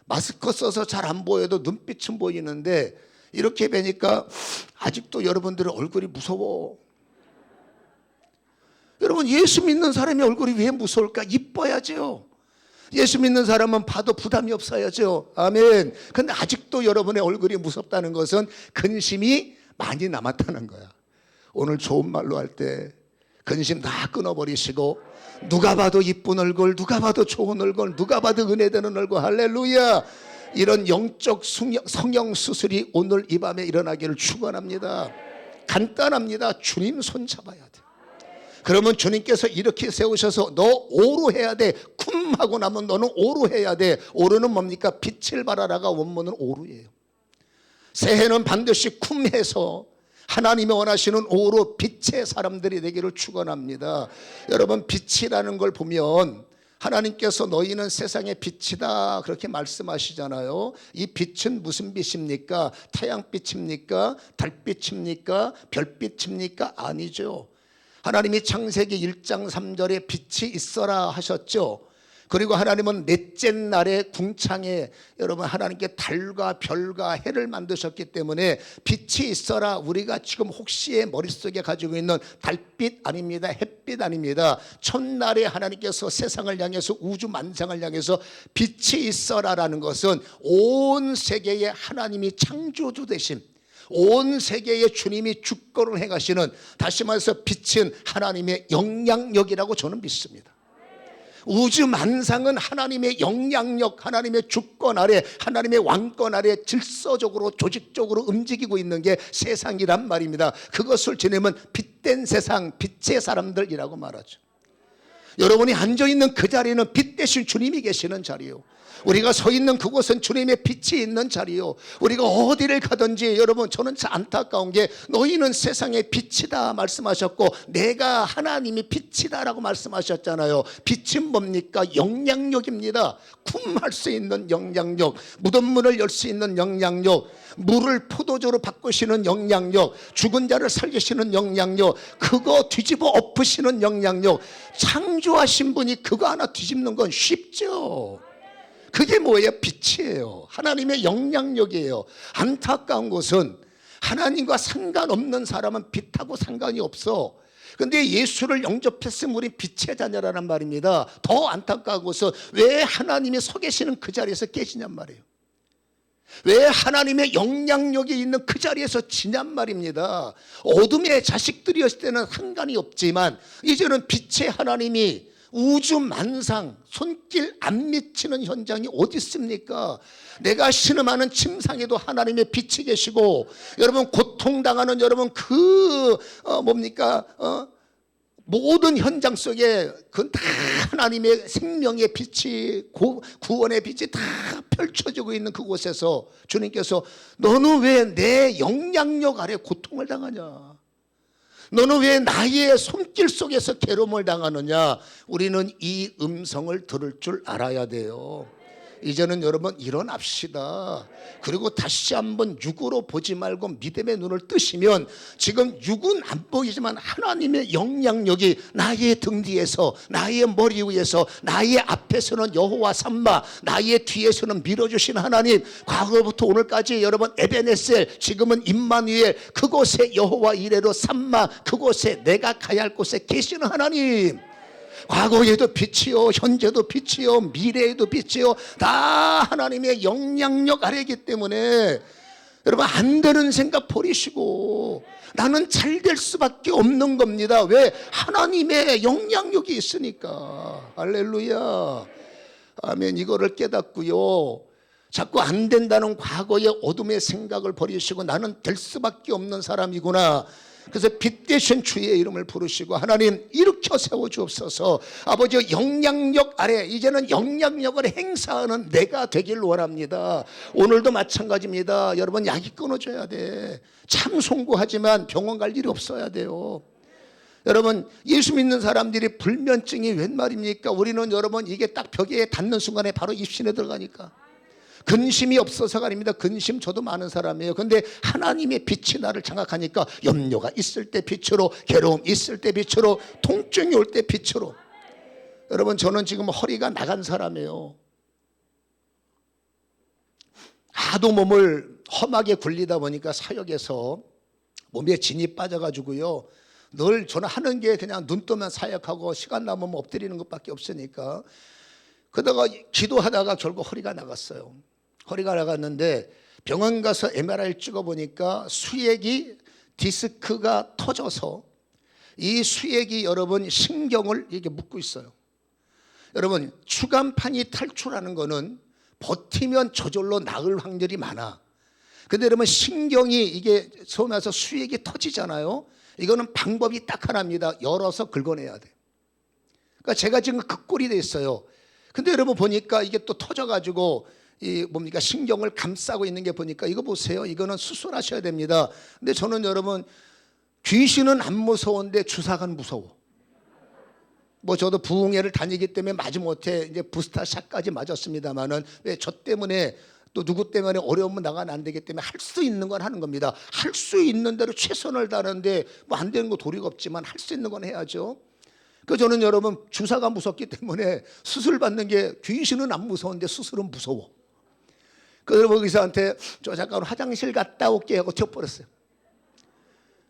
마스크 써서 잘 안 보여도 눈빛은 보이는데 이렇게 뵈니까 아직도 여러분들의 얼굴이 무서워. 여러분 예수 믿는 사람의 얼굴이 왜 무서울까? 이뻐야죠. 예수 믿는 사람은 봐도 부담이 없어야죠. 아멘. 근데 아직도 여러분의 얼굴이 무섭다는 것은 근심이 많이 남았다는 거야. 오늘 좋은 말로 할 때 근심 다 끊어버리시고 누가 봐도 이쁜 얼굴, 누가 봐도 좋은 얼굴, 누가 봐도 은혜되는 얼굴. 할렐루야. 이런 영적 성형 수술이 오늘 이 밤에 일어나기를 축원합니다. 간단합니다. 주님 손 잡아야 돼. 그러면 주님께서 이렇게 세우셔서 너 오로 해야 돼. 쿰 하고 나면 너는 오로 해야 돼. 오로는 뭡니까? 빛을 발하라가 원문은 오로예요. 새해는 반드시 쿰 해서 하나님이 원하시는 오로 빛의 사람들이 되기를 축원합니다. 여러분, 빛이라는 걸 보면 하나님께서 너희는 세상의 빛이다 그렇게 말씀하시잖아요. 이 빛은 무슨 빛입니까? 태양빛입니까? 달빛입니까? 별빛입니까? 아니죠. 하나님이 창세기 1장 3절에 빛이 있어라 하셨죠. 그리고 하나님은 넷째 날에 궁창에 여러분 하나님께 달과 별과 해를 만드셨기 때문에 빛이 있어라. 우리가 지금 혹시의 머릿속에 가지고 있는 달빛 아닙니다. 햇빛 아닙니다. 첫날에 하나님께서 세상을 향해서 우주 만상을 향해서 빛이 있어라라는 것은 온 세계에 하나님이 창조주 되신 온 세계의 주님이 주권을 행하시는, 다시 말해서 빛은 하나님의 영향력이라고 저는 믿습니다. 우주 만상은 하나님의 영향력, 하나님의 주권 아래, 하나님의 왕권 아래 질서적으로 조직적으로 움직이고 있는 게 세상이란 말입니다. 그것을 지내면 빛된 세상, 빛의 사람들이라고 말하죠. 여러분이 앉아있는 그 자리는 빛 대신 주님이 계시는 자리요. 우리가 서 있는 그곳은 주님의 빛이 있는 자리요. 우리가 어디를 가든지 여러분, 저는 참 안타까운 게 너희는 세상의 빛이다 말씀하셨고 내가 하나님이 빛이다 라고 말씀하셨잖아요. 빛은 뭡니까? 영향력입니다. 쿰할 수 있는 영향력, 무덤문을 열 수 있는 영향력, 물을 포도주로 바꾸시는 영향력, 죽은 자를 살리시는 영향력, 그거 뒤집어 엎으시는 영향력. 창조하신 분이 그거 하나 뒤집는 건 쉽죠. 그게 뭐예요? 빛이에요. 하나님의 영향력이에요. 안타까운 것은 하나님과 상관없는 사람은 빛하고 상관이 없어. 근데 예수를 영접했으면 우리 빛의 자녀라는 말입니다. 더 안타까운 것은 왜 하나님이 서 계시는 그 자리에서 깨지냔 말이에요. 왜 하나님의 영향력이 있는 그 자리에서 지냔 말입니다. 어둠의 자식들이었을 때는 상관이 없지만 이제는 빛의 하나님이 우주 만상 손길 안 미치는 현장이 어디 있습니까? 내가 신음하는 침상에도 하나님의 빛이 계시고, 여러분 고통당하는 여러분 모든 현장 속에 그건 다 하나님의 생명의 빛이, 구원의 빛이 다 펼쳐지고 있는 그곳에서 주님께서 너는 왜 내 영향력 아래 고통을 당하냐? 너는 왜 나의 손길 속에서 괴로움을 당하느냐? 우리는 이 음성을 들을 줄 알아야 돼요. 이제는 여러분 일어납시다. 그리고 다시 한번 육으로 보지 말고 믿음의 눈을 뜨시면 지금 육은 안 보이지만 하나님의 영향력이 나의 등 뒤에서, 나의 머리 위에서, 나의 앞에서는 여호와 삼마, 나의 뒤에서는 밀어주신 하나님, 과거부터 오늘까지 여러분 에베네셀, 지금은 임마누엘, 그곳에 여호와 이레로 삼마, 그곳에 내가 가야 할 곳에 계시는 하나님, 과거에도 빛이요, 현재도 빛이요, 미래에도 빛이요, 다 하나님의 영향력 아래이기 때문에 여러분 안 되는 생각 버리시고 나는 잘 될 수밖에 없는 겁니다. 왜? 하나님의 영향력이 있으니까. 할렐루야, 아멘. 이거를 깨닫고요, 자꾸 안 된다는 과거의 어둠의 생각을 버리시고 나는 될 수밖에 없는 사람이구나. 그래서 빛 대신 주의 이름을 부르시고 하나님 일으켜 세워주옵소서. 아버지 영향력 아래 이제는 영향력을 행사하는 내가 되길 원합니다. 오늘도 마찬가지입니다. 여러분 약이 끊어져야 돼. 참 송구하지만 병원 갈 일이 없어야 돼요. 여러분 예수 믿는 사람들이 불면증이 웬 말입니까? 우리는 여러분 이게 딱 벽에 닿는 순간에 바로 입신에 들어가니까. 근심이 없어서가 아닙니다. 근심 저도 많은 사람이에요. 그런데 하나님의 빛이 나를 장악하니까 염려가 있을 때 빛으로, 괴로움 있을 때 빛으로, 통증이 올 때 빛으로. 여러분 저는 지금 허리가 나간 사람이에요. 하도 몸을 험하게 굴리다 보니까 사역에서 몸에 진이 빠져가지고요, 늘 저는 하는 게 그냥 눈 뜨면 사역하고 시간 남으면 엎드리는 것밖에 없으니까, 그러다가 기도하다가 결국 허리가 나갔어요. 허리가 나갔는데 병원 가서 MRI 찍어보니까 수액이 디스크가 터져서 이 수액이 여러분 신경을 이렇게 묶고 있어요. 여러분 추간판이 탈출하는 거는 버티면 저절로 나을 확률이 많아. 근데 여러분 신경이 이게 처음에 와서 수액이 터지잖아요. 이거는 방법이 딱 하나입니다. 열어서 긁어내야 돼. 그러니까 제가 지금 그 꼴이 됐어요. 근데 여러분 보니까 이게 또 터져가지고 이 뭡니까 신경을 감싸고 있는 게 보니까 이거 보세요. 이거는 수술하셔야 됩니다. 근데 저는 여러분 귀신은 안 무서운데 주사간 무서워. 뭐 저도 부흥회를 다니기 때문에 마지못해 이제 부스터샷까지 맞았습니다만은 왜 저 때문에 또 누구 때문에 어려우면 나가면 안 되기 때문에 할 수 있는 건 하는 겁니다. 할 수 있는 대로 최선을 다하는데 뭐 안 되는 거 도리가 없지만 할 수 있는 건 해야죠. 그 저는 여러분 주사가 무섭기 때문에 수술 받는 게 귀신은 안 무서운데 수술은 무서워. 그래서 의사한테 저 잠깐 화장실 갔다 올게 하고 튀어버렸어요.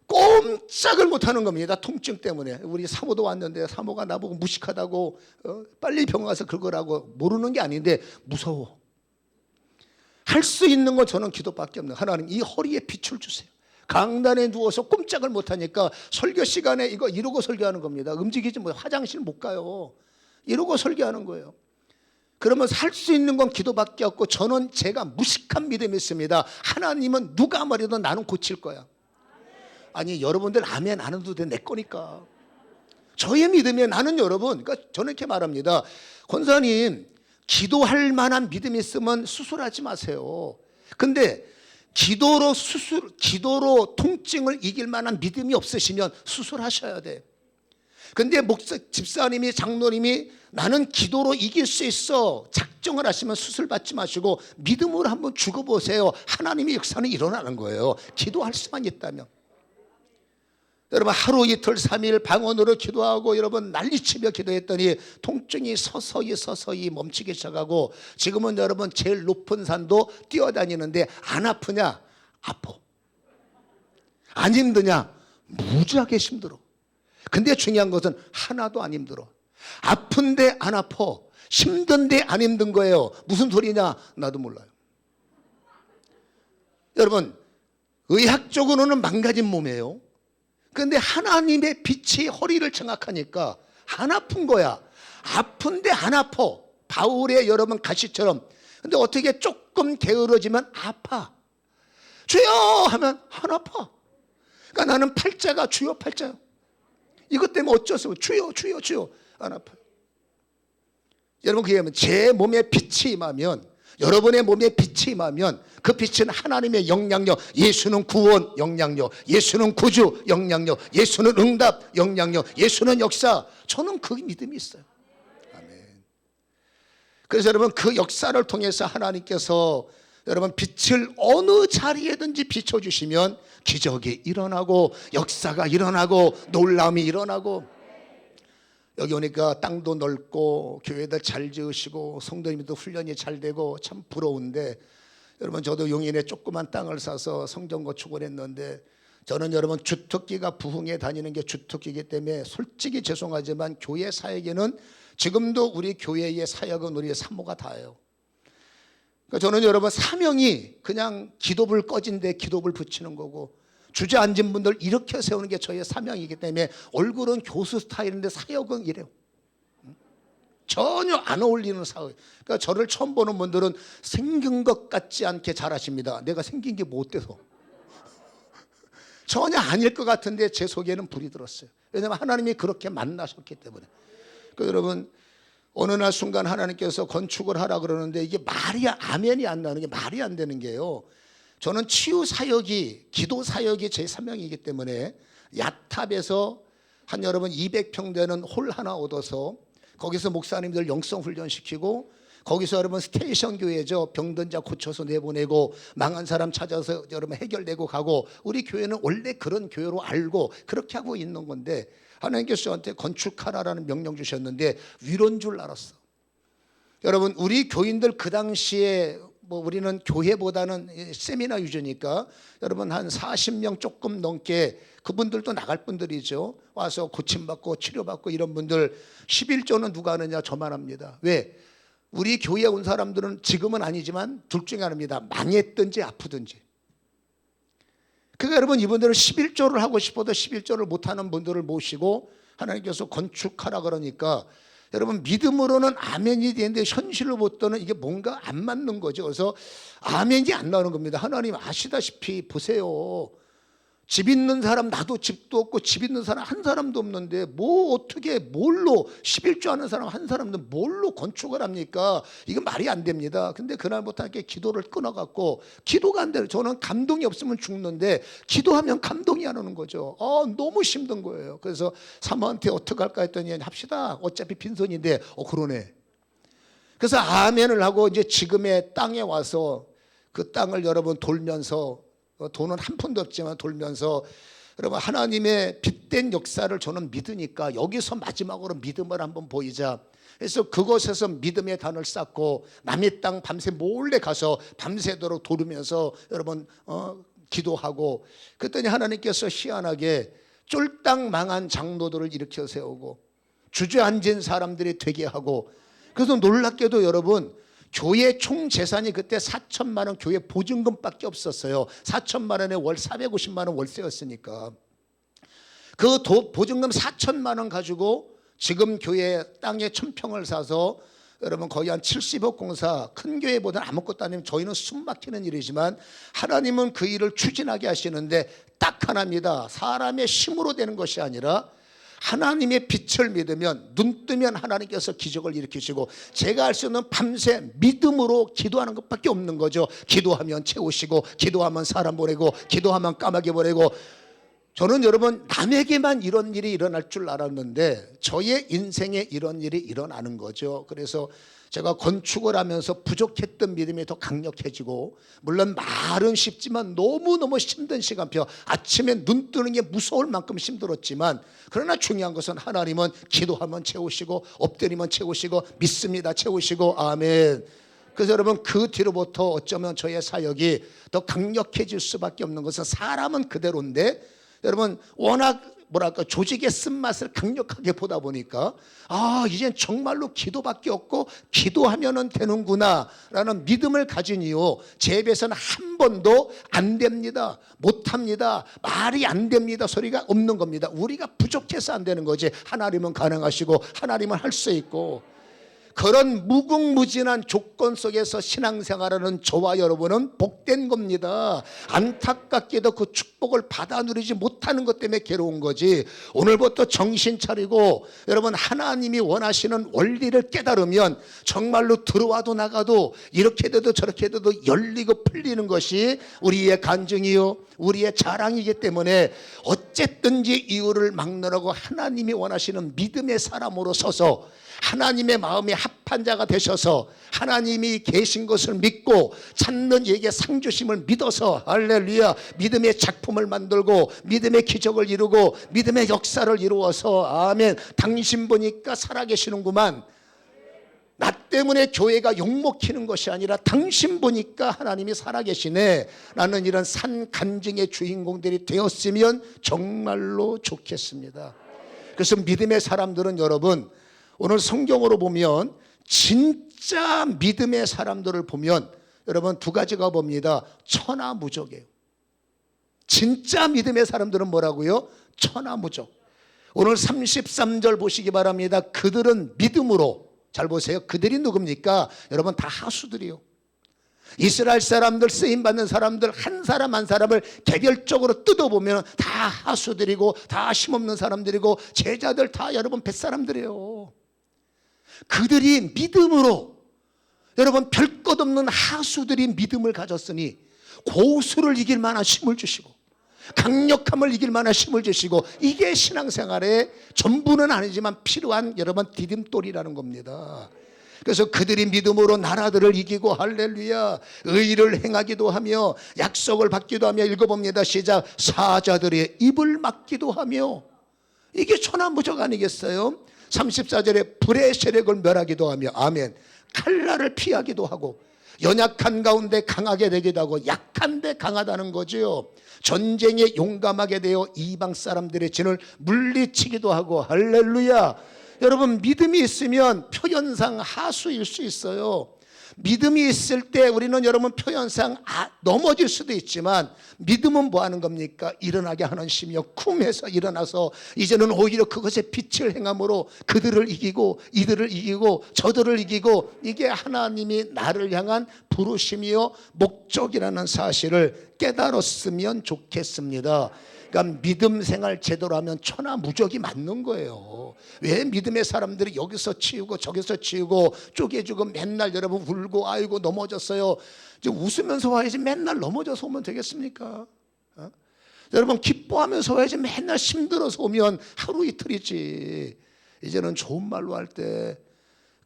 꼼짝을 못하는 겁니다. 통증 때문에. 우리 사모도 왔는데 사모가 나보고 무식하다고 빨리 병원 가서 긁으라고. 모르는 게 아닌데 무서워. 할 수 있는 건 저는 기도밖에 없는. 하나님 이 허리에 빛을 주세요. 강단에 누워서 꼼짝을 못하니까 설교 시간에 이거 이러고 설교하는 겁니다. 움직이지 뭐 화장실 못 가요. 이러고 설교하는 거예요. 그러면 할 수 있는 건 기도밖에 없고 저는 제가 무식한 믿음이 있습니다. 하나님은 누가 말해도 나는 고칠 거야. 아니 여러분들 아멘 안 해도 돼. 내 거니까. 저의 믿음에 나는 여러분 그러니까 저는 이렇게 말합니다. 권사님 기도할 만한 믿음이 있으면 수술하지 마세요. 근데 기도로 통증을 이길 만한 믿음이 없으시면 수술하셔야 돼. 근데 집사님이 장로님이 나는 기도로 이길 수 있어 작정을 하시면 수술 받지 마시고 믿음으로 한번 죽어보세요. 하나님의 역사는 일어나는 거예요. 기도할 수만 있다면. 여러분 하루 이틀 3일 방언으로 기도하고 여러분 난리치며 기도했더니 통증이 서서히 멈추기 시작하고 지금은 여러분 제일 높은 산도 뛰어다니는데 안 아프냐? 아파. 안 힘드냐? 무지하게 힘들어. 근데 중요한 것은 하나도 안 힘들어. 아픈데 안 아파. 힘든데 안 힘든 거예요. 무슨 소리냐? 나도 몰라요. 여러분 의학적으로는 망가진 몸이에요. 그런데 하나님의 빛이 허리를 장악하니까 안 아픈 거야. 아픈데 안 아파. 바울의 여러분 가시처럼. 근데 어떻게 조금 게으러지면 아파. 주여 하면 안 아파. 그러니까 나는 팔자가 주여 팔자요. 이것 때문에 어쩔 수 없어요. 주여 안 아파요. 여러분 그게 하면 제 몸에 빛이 임하면 여러분의 몸에 빛이 임하면 그 빛은 하나님의 영향력. 예수는 구원 영향력, 예수는 구주 영향력, 예수는 응답 영향력, 예수는 역사. 저는 그 믿음이 있어요. 아멘. 그래서 여러분 그 역사를 통해서 하나님께서 여러분 빛을 어느 자리에든지 비춰주시면 기적이 일어나고 역사가 일어나고 놀라움이 일어나고. 여기 오니까 땅도 넓고 교회들 잘 지으시고 성도님도 훈련이 잘 되고 참 부러운데 여러분 저도 용인에 조그만 땅을 사서 성전 건축을 했는데 저는 여러분 주특기가 부흥에 다니는 게 주특기이기 때문에 솔직히 죄송하지만 교회 사역에는 지금도 우리 교회의 사역은 우리 사모가 다예요. 그러니까 저는 여러분 사명이 그냥 기도불 꺼진 데 기도불 붙이는 거고 주저앉은 분들 이렇게 세우는 게 저의 사명이기 때문에 얼굴은 교수 스타일인데 사역은 이래요. 전혀 안 어울리는 사역. 그러니까 저를 처음 보는 분들은 생긴 것 같지 않게 잘하십니다. 내가 생긴 게 뭐 어때서. 전혀 아닐 것 같은데 제 속에는 불이 들었어요. 왜냐하면 하나님이 그렇게 만나셨기 때문에. 그러니까 여러분 어느 날 순간 하나님께서 건축을 하라 그러는데 이게 말이 아멘이 안 나는 게 말이 안 되는 게요. 저는 치유 사역이 기도 사역이 제 사명이기 때문에 야탑에서 한 여러분 200평 되는 홀 하나 얻어서 거기서 목사님들 영성 훈련시키고 거기서 여러분 스테이션 교회죠. 병든 자 고쳐서 내보내고 망한 사람 찾아서 여러분 해결되고 가고 우리 교회는 원래 그런 교회로 알고 그렇게 하고 있는 건데 하나님께서 저한테 건축하라라는 명령 주셨는데 위로인 줄 알았어. 여러분 우리 교인들 그 당시에 뭐 우리는 교회보다는 세미나 위주니까 여러분 한 40명 조금 넘게 그분들도 나갈 분들이죠. 와서 고침받고 치료받고 이런 분들 11조는 누가 하느냐 저만 합니다. 왜? 우리 교회에 온 사람들은 지금은 아니지만 둘 중에 하나입니다. 망했든지 아프든지. 그러니까 여러분 이분들은 11조를 하고 싶어도 11조를 못하는 분들을 모시고 하나님께서 건축하라 그러니까 여러분 믿음으로는 아멘이 되는데 현실로 보더는 이게 뭔가 안 맞는 거죠. 그래서 아멘이 안 나오는 겁니다. 하나님 아시다시피 보세요. 집 있는 사람, 나도 집도 없고 집 있는 사람 한 사람도 없는데 뭐 어떻게 뭘로 11조 하는 사람 한 사람도 뭘로 건축을 합니까? 이거 말이 안 됩니다. 근데 그날부터 이렇게 기도를 끊어갖고 기도가 안 돼요. 저는 감동이 없으면 죽는데 기도하면 감동이 안 오는 거죠. 너무 힘든 거예요. 그래서 사모한테 어떡할까 했더니 합시다. 어차피 빈손인데 그러네. 그래서 아멘을 하고 이제 지금의 땅에 와서 그 땅을 여러분 돌면서 돈은 한 푼도 없지만 돌면서 여러분 하나님의 빛된 역사를 저는 믿으니까 여기서 마지막으로 믿음을 한번 보이자. 그래서 그곳에서 믿음의 단을 쌓고 남의 땅 밤새 몰래 가서 밤새도록 돌으면서 여러분 기도하고 그랬더니 하나님께서 희한하게 쫄딱 망한 장로들을 일으켜 세우고 주저앉은 사람들이 되게 하고 그래서 놀랍게도 여러분 교회 총 재산이 그때 4천만 원 교회 보증금밖에 없었어요. 4천만 원에 월 450만 원 월세였으니까 그 보증금 4천만 원 가지고 지금 교회 땅에 1000평을 사서 여러분 거의 한 70억 공사 큰 교회보다는 아무것도 아니면 저희는 숨 막히는 일이지만 하나님은 그 일을 추진하게 하시는데 딱 하나입니다. 사람의 힘으로 되는 것이 아니라 하나님의 빛을 믿으면 눈 뜨면 하나님께서 기적을 일으키시고 제가 할 수 있는 밤새 믿음으로 기도하는 것밖에 없는 거죠. 기도하면 채우시고 기도하면 사람 보내고 기도하면 까마귀 보내고 저는 여러분 남에게만 이런 일이 일어날 줄 알았는데 저의 인생에 이런 일이 일어나는 거죠. 그래서 제가 건축을 하면서 부족했던 믿음이 더 강력해지고 물론 말은 쉽지만 너무너무 힘든 시간표 아침에 눈 뜨는 게 무서울 만큼 힘들었지만 그러나 중요한 것은 하나님은 기도하면 채우시고 엎드리면 채우시고 믿습니다 채우시고 아멘. 그래서 여러분 그 뒤로부터 어쩌면 저의 사역이 더 강력해질 수밖에 없는 것은 사람은 그대로인데 여러분 워낙 뭐랄까 조직의 쓴맛을 강력하게 보다 보니까 이젠 정말로 기도밖에 없고 기도하면은 되는구나 라는 믿음을 가진 이후 제 입에서는 한 번도 안 됩니다 못합니다 말이 안 됩니다 소리가 없는 겁니다. 우리가 부족해서 안 되는 거지 하나님은 가능하시고 하나님은 할 수 있고 그런 무궁무진한 조건 속에서 신앙생활하는 저와 여러분은 복된 겁니다. 안타깝게도 그 축복을 받아 누리지 못하는 것 때문에 괴로운 거지. 오늘부터 정신 차리고 여러분 하나님이 원하시는 원리를 깨달으면 정말로 들어와도 나가도 이렇게 돼도 저렇게 돼도 열리고 풀리는 것이 우리의 간증이요 우리의 자랑이기 때문에 어쨌든지 이유를 막느라고 하나님이 원하시는 믿음의 사람으로 서서 하나님의 마음에 합한 자가 되셔서 하나님이 계신 것을 믿고 찾는 이에게 상 주심을 믿어서 할렐루야 믿음의 작품을 만들고 믿음의 기적을 이루고 믿음의 역사를 이루어서 아멘. 당신 보니까 살아계시는구만. 나 때문에 교회가 욕먹히는 것이 아니라 당신 보니까 하나님이 살아계시네 라는 이런 산 간증의 주인공들이 되었으면 정말로 좋겠습니다. 그래서 믿음의 사람들은 여러분 오늘 성경으로 보면 진짜 믿음의 사람들을 보면 여러분 두 가지가 봅니다. 천하무적이에요. 진짜 믿음의 사람들은 뭐라고요? 천하무적. 오늘 33절 보시기 바랍니다. 그들은 믿음으로 잘 보세요. 그들이 누굽니까? 여러분 다 하수들이요. 이스라엘 사람들 쓰임받는 사람들 한 사람 한 사람을 개별적으로 뜯어보면 다 하수들이고 다 힘없는 사람들이고 제자들 다 여러분 뱃사람들이에요. 그들이 믿음으로 여러분 별 것 없는 하수들이 믿음을 가졌으니 고수를 이길 만한 힘을 주시고 강력함을 이길 만한 힘을 주시고 이게 신앙생활의 전부는 아니지만 필요한 여러분 디딤돌이라는 겁니다. 그래서 그들이 믿음으로 나라들을 이기고 할렐루야 의를 행하기도 하며 약속을 받기도 하며 읽어봅니다. 시작. 사자들의 입을 막기도 하며 이게 천하무적 아니겠어요? 34절에 불의 세력을 멸하기도 하며 아멘. 칼날을 피하기도 하고 연약한 가운데 강하게 되기도 하고 약한데 강하다는 거죠. 전쟁에 용감하게 되어 이방 사람들의 진을 물리치기도 하고 할렐루야. 여러분 믿음이 있으면 표현상 하수일 수 있어요. 믿음이 있을 때 우리는 여러분 표현상 넘어질 수도 있지만 믿음은 뭐 하는 겁니까? 일어나게 하는 심이요 쿵해서 일어나서 이제는 오히려 그것에 빛을 행함으로 그들을 이기고 이들을 이기고 저들을 이기고 이게 하나님이 나를 향한 부르심이요 목적이라는 사실을 깨달았으면 좋겠습니다. 그러니까 믿음 생활 제대로 하면 천하무적이 맞는 거예요. 왜 믿음의 사람들이 여기서 치우고 저기서 치우고 쪼개주고 맨날 여러분 울고 아이고 넘어졌어요. 이제 웃으면서 와야지 맨날 넘어져서 오면 되겠습니까? 여러분 기뻐하면서 와야지 맨날 힘들어서 오면 하루 이틀이지. 이제는 좋은 말로 할 때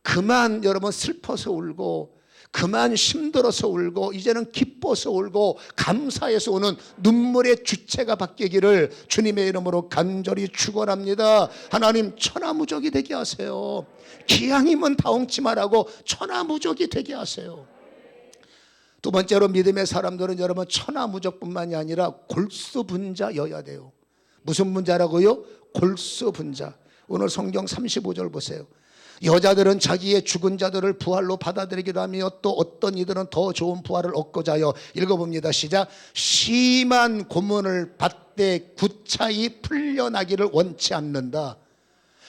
그만 여러분 슬퍼서 울고 그만 힘들어서 울고 이제는 기뻐서 울고 감사해서 오는 눈물의 주체가 바뀌기를 주님의 이름으로 간절히 축원합니다. 하나님 천하무적이 되게 하세요. 기왕이면 다홍치 말하고 천하무적이 되게 하세요. 두 번째로 믿음의 사람들은 여러분 천하무적뿐만이 아니라 골수분자여야 돼요. 무슨 분자라고요? 골수분자. 오늘 성경 35절 보세요. 여자들은 자기의 죽은 자들을 부활로 받아들이기도 하며 또 어떤 이들은 더 좋은 부활을 얻고자 하여 읽어봅니다. 시작. 심한 고문을 받되 구차히 풀려나기를 원치 않는다.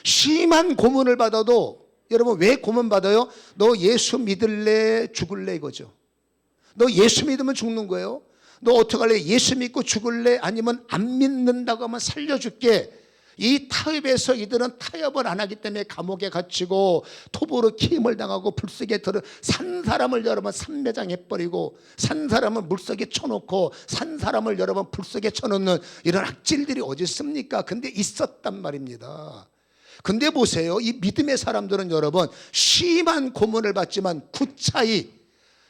심한 고문을 받아도 여러분 왜 고문 받아요? 너 예수 믿을래 죽을래 이거죠. 너 예수 믿으면 죽는 거예요. 너 어떡할래? 예수 믿고 죽을래? 아니면 안 믿는다고 하면 살려줄게. 이 타협에서 이들은 타협을 안 하기 때문에 감옥에 갇히고 톱으로 키임을 당하고 불속에 들어 산 사람을 여러분 산매장해버리고 산 사람을 물속에 쳐놓고 산 사람을 여러분 불속에 쳐놓는 이런 악질들이 어디 있습니까? 근데 있었단 말입니다. 근데 보세요. 이 믿음의 사람들은 여러분 심한 고문을 받지만 구차히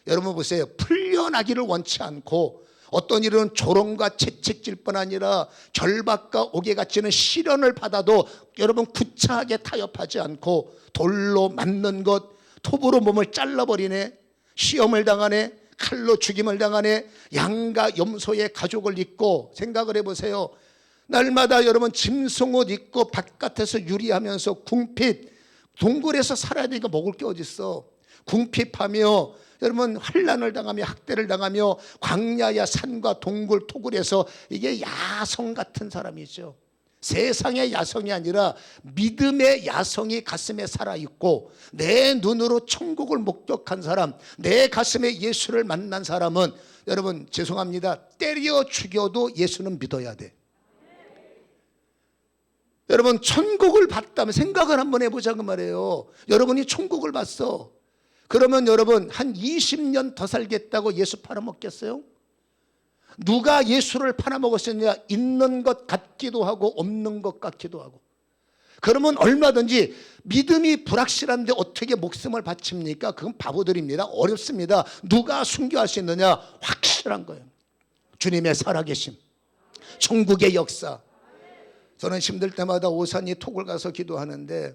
여러분 보세요. 풀려나기를 원치 않고 어떤 일은 조롱과 채찍질 뿐 아니라 결박과 옥에 갇히는 시련을 받아도 여러분 구차하게 타협하지 않고 돌로 맞는 것, 톱으로 몸을 잘라버리네, 시험을 당하네, 칼로 죽임을 당하네, 양과 염소의 가죽을 입고 생각을 해보세요. 날마다 여러분 짐승옷 입고 바깥에서 유리하면서 궁핍, 동굴에서 살아야 되니까 먹을 게 어딨어. 궁핍하며 여러분 환난을 당하며 학대를 당하며 광야야 산과 동굴 토굴에서 이게 야성 같은 사람이죠. 세상의 야성이 아니라 믿음의 야성이 가슴에 살아있고 내 눈으로 천국을 목격한 사람, 내 가슴에 예수를 만난 사람은 여러분 죄송합니다. 때려 죽여도 예수는 믿어야 돼. 여러분 천국을 봤다면 생각을 한번 해보자 그 말이에요. 여러분이 천국을 봤어. 그러면 여러분 한 20년 더 살겠다고 예수 팔아먹겠어요? 누가 예수를 팔아먹었느냐? 있는 것 같기도 하고 없는 것 같기도 하고. 그러면 얼마든지 믿음이 불확실한데 어떻게 목숨을 바칩니까? 그건 바보들입니다. 어렵습니다. 누가 순교할 수 있느냐? 확실한 거예요. 주님의 살아계심, 천국의 역사. 저는 힘들 때마다 오산이 톡을 가서 기도하는데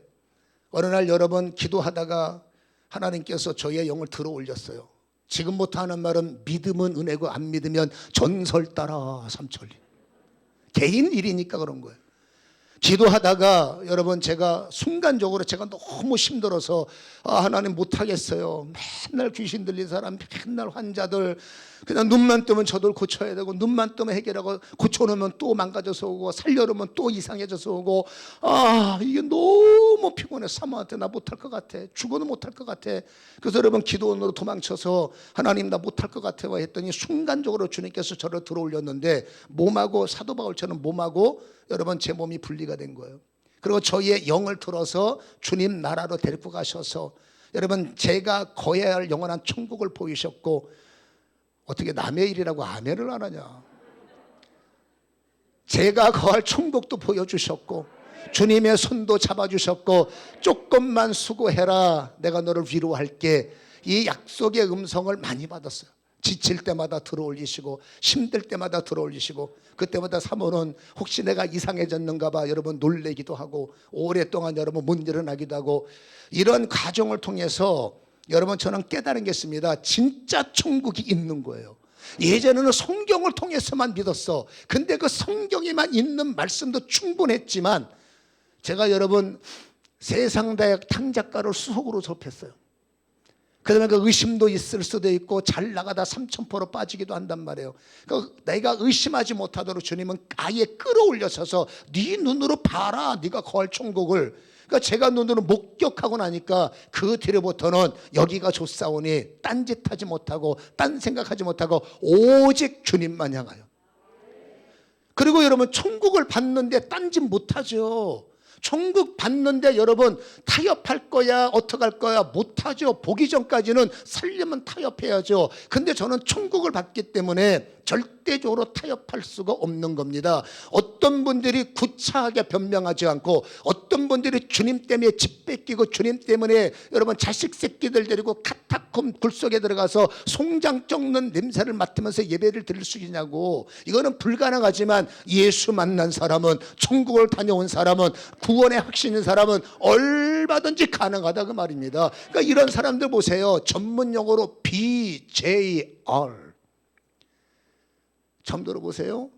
어느 날 여러분 기도하다가 하나님께서 저의 영을 들어 올렸어요. 지금부터 하는 말은 믿음은 은혜고 안 믿으면 전설 따라 삼천리. 개인 일이니까 그런 거예요. 기도하다가 여러분 제가 순간적으로 제가 너무 힘들어서 하나님 못하겠어요. 맨날 귀신 들린 사람, 맨날 환자들 그냥 눈만 뜨면 저들 고쳐야 되고 눈만 뜨면 해결하고 고쳐놓으면 또 망가져서 오고 살려놓으면 또 이상해져서 오고 이게 너무 피곤해. 사모한테 나 못할 것 같아. 죽어도 못할 것 같아. 그래서 여러분 기도원으로 도망쳐서 하나님 나 못할 것 같아 했더니 순간적으로 주님께서 저를 들어 올렸는데 몸하고 사도 바울처럼 몸하고 여러분 제 몸이 분리가 된 거예요. 그리고 저희의 영을 들어서 주님 나라로 데리고 가셔서 여러분 제가 거해야 할 영원한 천국을 보이셨고 어떻게 남의 일이라고 아멘을 안 하냐. 제가 거할 천국도 보여주셨고 주님의 손도 잡아주셨고 조금만 수고해라 내가 너를 위로할게. 이 약속의 음성을 많이 받았어요. 지칠 때마다 들어올리시고 힘들 때마다 들어올리시고 그때마다 사모는 혹시 내가 이상해졌는가 봐 여러분 놀래기도 하고 오랫동안 여러분 못 일어나기도 하고 이런 과정을 통해서 여러분 저는 깨달은 게 있습니다. 진짜 천국이 있는 거예요. 예전에는 성경을 통해서만 믿었어. 근데 그 성경에만 있는 말씀도 충분했지만 제가 여러분 세상대학 탕작과를 수석으로 접했어요. 그다음에 그 의심도 있을 수도 있고 잘 나가다 3,000% 빠지기도 한단 말이에요. 그러니까 내가 의심하지 못하도록 주님은 아예 끌어올려서서 네 눈으로 봐라, 네가 거할 천국을. 그러니까 제가 눈으로 목격하고 나니까 그 뒤로부터는 여기가 좋사오니 딴짓하지 못하고 딴 생각하지 못하고 오직 주님만 향하여. 그리고 여러분 천국을 받는데 딴짓 못하죠. 천국 받는데 여러분 타협할 거야, 어떡할 거야 못하죠. 보기 전까지는 살려면 타협해야죠. 근데 저는 천국을 받기 때문에 절대적으로 타협할 수가 없는 겁니다. 어떤 분들이 구차하게 변명하지 않고, 어떤 분들이 주님 때문에 집 뺏기고 주님 때문에 여러분 자식 새끼들 데리고 카타콤 굴속에 들어가서 송장 쩍는 냄새를 맡으면서 예배를 드릴 수 있냐고. 이거는 불가능하지만 예수 만난 사람은, 천국을 다녀온 사람은, 구원의 확신인 사람은 얼마든지 가능하다 그 말입니다. 그러니까 이런 사람들 보세요. 전문 용어로 BJR 처음 들어보세요.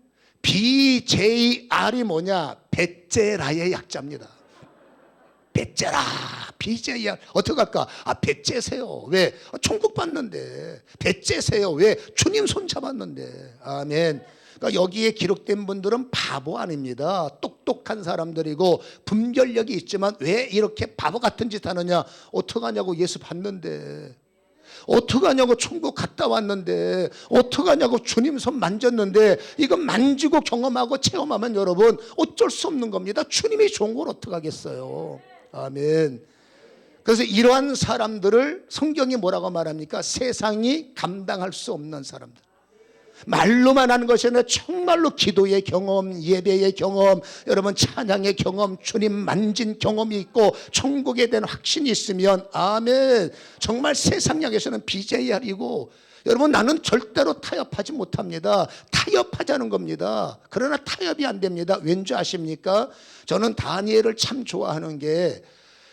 BJR이 뭐냐? 배째라의 약자입니다. 배째라, BJR. 어떡할까? 배째세요. 왜? 천국 받는데. 배째세요. 왜? 주님 손 잡았는데. 아멘. 그러니까 여기에 기록된 분들은 바보 아닙니다. 똑똑한 사람들이고 분별력이 있지만 왜 이렇게 바보 같은 짓 하느냐? 어떡하냐고, 예수 받는데. 어떡하냐고, 천국 갔다 왔는데. 어떡하냐고, 주님 손 만졌는데. 이거 만지고 경험하고 체험하면 여러분 어쩔 수 없는 겁니다. 주님이 좋은 걸 어떡하겠어요. 아멘. 그래서 이러한 사람들을 성경이 뭐라고 말합니까? 세상이 감당할 수 없는 사람들. 말로만 하는 것이 아니라 정말로 기도의 경험, 예배의 경험, 여러분 찬양의 경험, 주님 만진 경험이 있고 천국에 대한 확신이 있으면 아멘. 정말 세상 향해서는 BJR이고, 여러분 나는 절대로 타협하지 못합니다. 타협하자는 겁니다. 그러나 타협이 안 됩니다. 왠지 아십니까? 저는 다니엘을 참 좋아하는 게,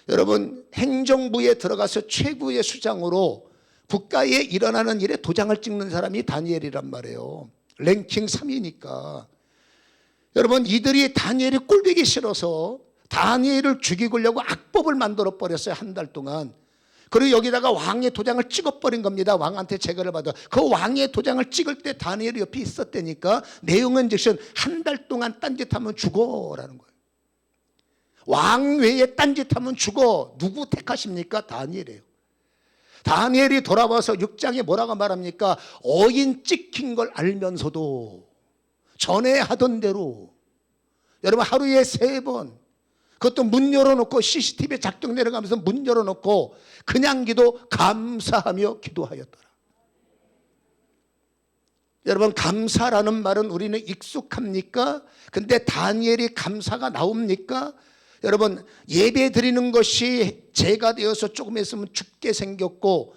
여러분 행정부에 들어가서 최고의 수장으로 국가에 일어나는 일에 도장을 찍는 사람이 다니엘이란 말이에요. 랭킹 3위니까. 여러분 이들이 다니엘이 꼴보기 싫어서 다니엘을 죽이려고 악법을 만들어 버렸어요. 한 달 동안. 그리고 여기다가 왕의 도장을 찍어버린 겁니다. 왕한테 제거를 받아. 그 왕의 도장을 찍을 때 다니엘이 옆에 있었다니까. 내용은 즉슨 한 달 동안 딴짓하면 죽어라는 거예요. 왕 외에 딴짓하면 죽어. 누구 택하십니까? 다니엘이에요. 다니엘이 돌아와서 6장에 뭐라고 말합니까? 어인 찍힌 걸 알면서도 전에 하던 대로, 여러분 하루에 3번, 그것도 문 열어놓고 CCTV 작동 내려가면서 문 열어놓고 그냥 기도, 감사하며 기도하였더라. 여러분 감사라는 말은 우리는 익숙합니까? 근데 다니엘이 감사가 나옵니까? 여러분 예배 드리는 것이 죄가 되어서 조금 있으면 죽게 생겼고,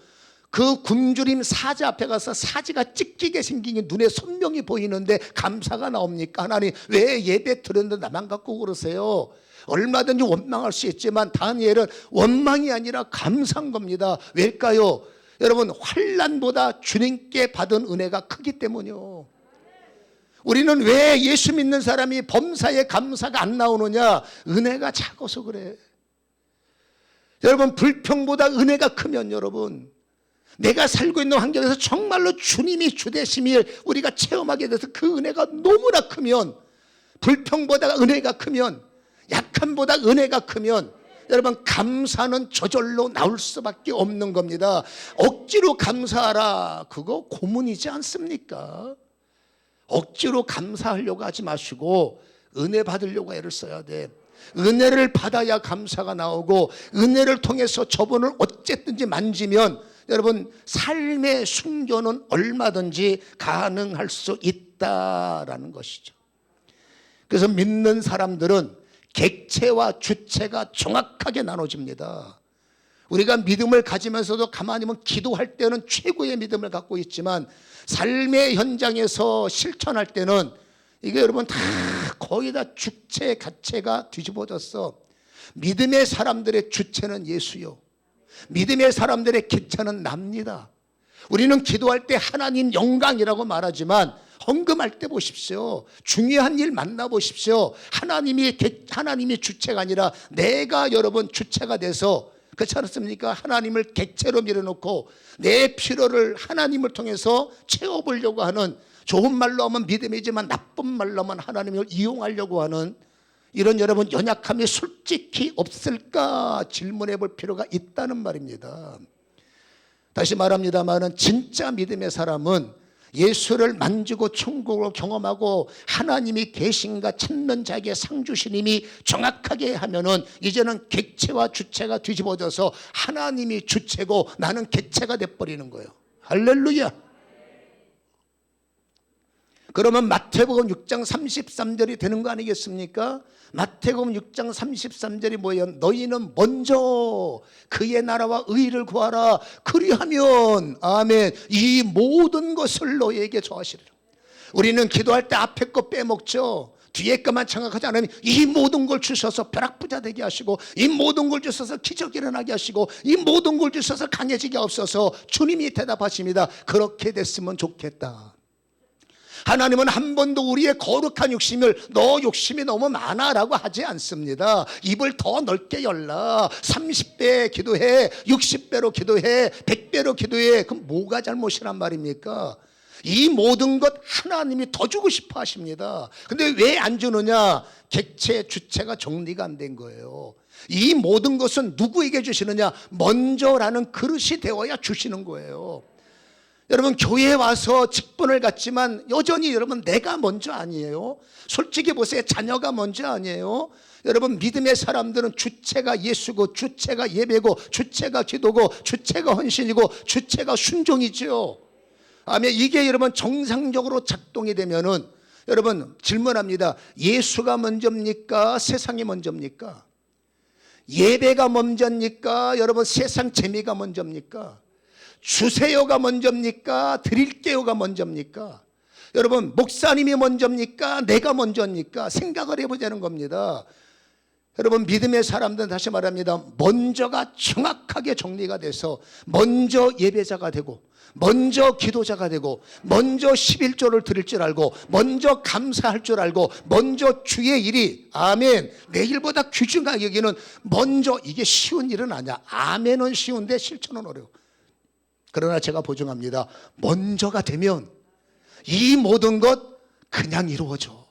그 굶주림 사자 앞에 가서 사지가 찢기게 생긴 게 눈에 선명히 보이는데 감사가 나옵니까? 하나님 왜 예배 드렸는데 나만 갖고 그러세요? 얼마든지 원망할 수 있지만 다니엘은 원망이 아니라 감사한 겁니다. 왜일까요? 여러분 환난보다 주님께 받은 은혜가 크기 때문이요. 우리는 왜 예수 믿는 사람이 범사에 감사가 안 나오느냐? 은혜가 작아서 그래. 여러분 불평보다 은혜가 크면, 여러분 내가 살고 있는 환경에서 정말로 주님이 주되심을 우리가 체험하게 돼서 그 은혜가 너무나 크면, 불평보다 은혜가 크면, 약함보다 은혜가 크면, 여러분 감사는 저절로 나올 수밖에 없는 겁니다. 억지로 감사하라, 그거 고문이지 않습니까? 억지로 감사하려고 하지 마시고 은혜 받으려고 애를 써야 돼. 은혜를 받아야 감사가 나오고, 은혜를 통해서 저분을 어쨌든지 만지면 여러분 삶의 순교는 얼마든지 가능할 수 있다라는 것이죠. 그래서 믿는 사람들은 객체와 주체가 정확하게 나눠집니다. 우리가 믿음을 가지면서도 가만히 보면 기도할 때는 최고의 믿음을 갖고 있지만 삶의 현장에서 실천할 때는 이게 여러분 다 거의 다 주체 가체가 뒤집어졌어. 믿음의 사람들의 주체는 예수요, 믿음의 사람들의 객체는 납니다. 우리는 기도할 때 하나님 영광이라고 말하지만 헌금할 때 보십시오. 중요한 일 만나보십시오. 하나님이 주체가 아니라 내가 여러분 주체가 돼서 그렇지 않습니까? 하나님을 객체로 밀어놓고 내 필요를 하나님을 통해서 채워보려고 하는, 좋은 말로 하면 믿음이지만 나쁜 말로 하면 하나님을 이용하려고 하는 이런 여러분 연약함이 솔직히 없을까 질문해 볼 필요가 있다는 말입니다. 다시 말합니다마는 진짜 믿음의 사람은 예수를 만지고 천국을 경험하고 하나님이 계신가 찾는 자에게 상 주시님이 정확하게 하면은 이제는 객체와 주체가 뒤집어져서 하나님이 주체고 나는 객체가 돼버리는 거예요. 할렐루야. 그러면 마태복음 6장 33절이 되는 거 아니겠습니까? 마태복음 6장 33절이 뭐예요? 너희는 먼저 그의 나라와 의를 구하라. 그리하면 아멘 이 모든 것을 너희에게 더하시리라. 우리는 기도할 때 앞에 거 빼먹죠. 뒤에 것만 생각하지 않으면 이 모든 걸 주셔서 벼락부자 되게 하시고, 이 모든 걸 주셔서 기적이 일어나게 하시고, 이 모든 걸 주셔서 강해지게 없어서 주님이 대답하십니다. 그렇게 됐으면 좋겠다. 하나님은 한 번도 우리의 거룩한 욕심을 너 욕심이 너무 많아 라고 하지 않습니다. 입을 더 넓게 열라. 30배 기도해, 60배로 기도해, 100배로 기도해. 그럼 뭐가 잘못이란 말입니까? 이 모든 것 하나님이 더 주고 싶어 하십니다. 근데 왜 안 주느냐? 객체 주체가 정리가 안 된 거예요. 이 모든 것은 누구에게 주시느냐? 먼저라는 그릇이 되어야 주시는 거예요. 여러분 교회에 와서 직분을 갖지만 여전히 여러분 내가 먼저 아니에요. 솔직히 보세요. 자녀가 먼저 아니에요. 여러분 믿음의 사람들은 주체가 예수고, 주체가 예배고, 주체가 기도고, 주체가 헌신이고, 주체가 순종이죠. 아멘. 이게 여러분 정상적으로 작동이 되면은 여러분 질문합니다. 예수가 먼저입니까? 세상이 먼저입니까? 예배가 먼저입니까? 여러분 세상 재미가 먼저입니까? 주세요가 먼저입니까? 드릴게요가 먼저입니까? 여러분 목사님이 먼저입니까? 내가 먼저입니까? 생각을 해보자는 겁니다. 여러분 믿음의 사람들은 다시 말합니다. 먼저가 정확하게 정리가 돼서 먼저 예배자가 되고, 먼저 기도자가 되고, 먼저 11조를 드릴 줄 알고, 먼저 감사할 줄 알고, 먼저 주의 일이 아멘 내일보다 귀중하게 여기는 먼저. 이게 쉬운 일은 아니야. 아멘은 쉬운데 실천은 어려워. 그러나 제가 보증합니다. 먼저가 되면 이 모든 것 그냥 이루어져.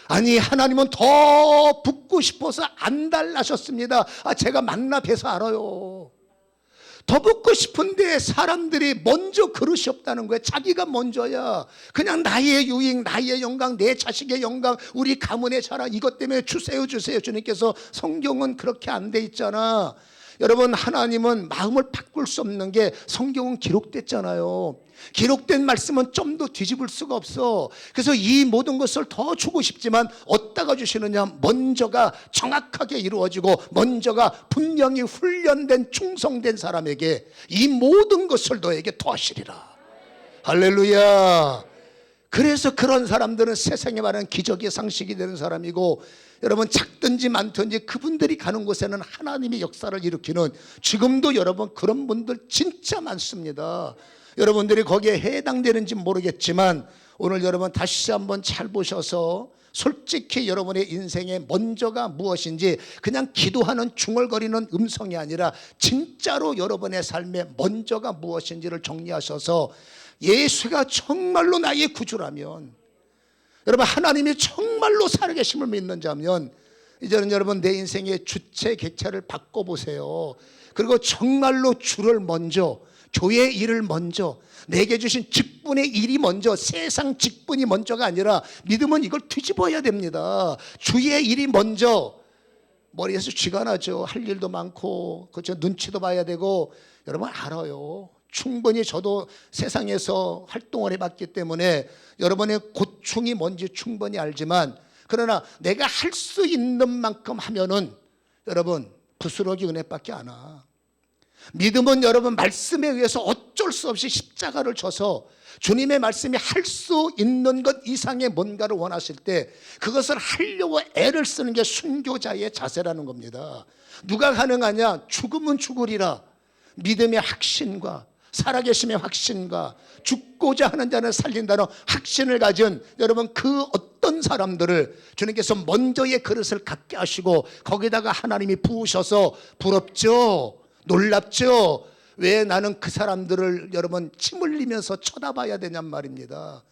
아니 하나님은 더 붙고 싶어서 안 달라셨습니다. 제가 만나 뵈서 알아요. 더 붙고 싶은데 사람들이 먼저 그릇이 없다는 거예요. 자기가 먼저야. 그냥 나의 유익, 나의 영광, 내 자식의 영광, 우리 가문의 자랑 이것 때문에 주세요 주세요. 주님께서 성경은 그렇게 안 돼 있잖아. 여러분 하나님은 마음을 바꿀 수 없는 게 성경은 기록됐잖아요. 기록된 말씀은 좀 더 뒤집을 수가 없어. 그래서 이 모든 것을 더 주고 싶지만 어디다가 주시느냐? 먼저가 정확하게 이루어지고, 먼저가 분명히 훈련된 충성된 사람에게 이 모든 것을 너에게 더하시리라. 할렐루야. 그래서 그런 사람들은 세상에 말하는 기적의 상식이 되는 사람이고, 여러분 작든지 많든지 그분들이 가는 곳에는 하나님의 역사를 일으키는, 지금도 여러분 그런 분들 진짜 많습니다. 여러분들이 거기에 해당되는지 모르겠지만 오늘 여러분 다시 한번 잘 보셔서 솔직히 여러분의 인생의 먼저가 무엇인지, 그냥 기도하는 중얼거리는 음성이 아니라 진짜로 여러분의 삶의 먼저가 무엇인지를 정리하셔서, 예수가 정말로 나의 구주라면, 여러분 하나님이 정말로 살아계심을 믿는 자면, 이제는 여러분 내 인생의 주체 객체를 바꿔보세요. 그리고 정말로 주를 먼저, 교회 일을 먼저, 내게 주신 직분의 일이 먼저, 세상 직분이 먼저가 아니라 믿음은 이걸 뒤집어야 됩니다. 주의 일이 먼저. 머리에서 쥐가 나죠. 할 일도 많고, 그렇죠. 눈치도 봐야 되고. 여러분 알아요. 충분히 저도 세상에서 활동을 해봤기 때문에 여러분의 고충이 뭔지 충분히 알지만, 그러나 내가 할 수 있는 만큼 하면은 여러분 부스러기 은혜밖에 안 와. 믿음은 여러분 말씀에 의해서 어쩔 수 없이 십자가를 져서 주님의 말씀이 할 수 있는 것 이상의 뭔가를 원하실 때 그것을 하려고 애를 쓰는 게 순교자의 자세라는 겁니다. 누가 가능하냐? 죽으면 죽으리라. 믿음의 확신과 살아계심의 확신과 죽고자 하는 자는 살린다는 확신을 가진 여러분 그 어떤 사람들을 주님께서 먼저의 그릇을 갖게 하시고 거기다가 하나님이 부으셔서 부럽죠? 놀랍죠? 왜 나는 그 사람들을 여러분 침 흘리면서 쳐다봐야 되냔 말입니다.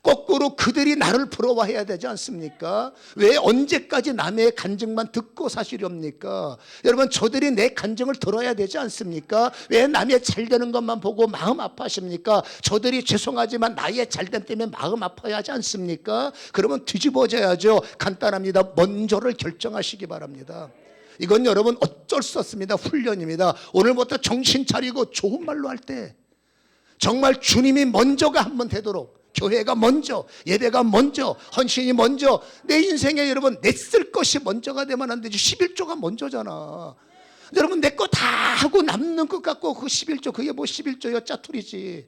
거꾸로 그들이 나를 부러워해야 되지 않습니까? 왜 언제까지 남의 간증만 듣고 사시렵니까? 여러분 저들이 내 간증을 들어야 되지 않습니까? 왜 남의 잘되는 것만 보고 마음 아파하십니까? 저들이 죄송하지만 나의 잘됨 때문에 마음 아파야 하지 않습니까? 그러면 뒤집어져야죠. 간단합니다. 먼저를 결정하시기 바랍니다. 이건 여러분 어쩔 수 없습니다. 훈련입니다. 오늘부터 정신 차리고 좋은 말로 할 때 정말 주님이 먼저가 한번 되도록, 교회가 먼저, 예배가 먼저, 헌신이 먼저, 내 인생에 여러분 내 쓸 것이 먼저가 되면 안 되지. 11조가 먼저잖아. 여러분 내 거 다 하고 남는 것 같고 그 11조 그게 뭐 11조여 짜투리지.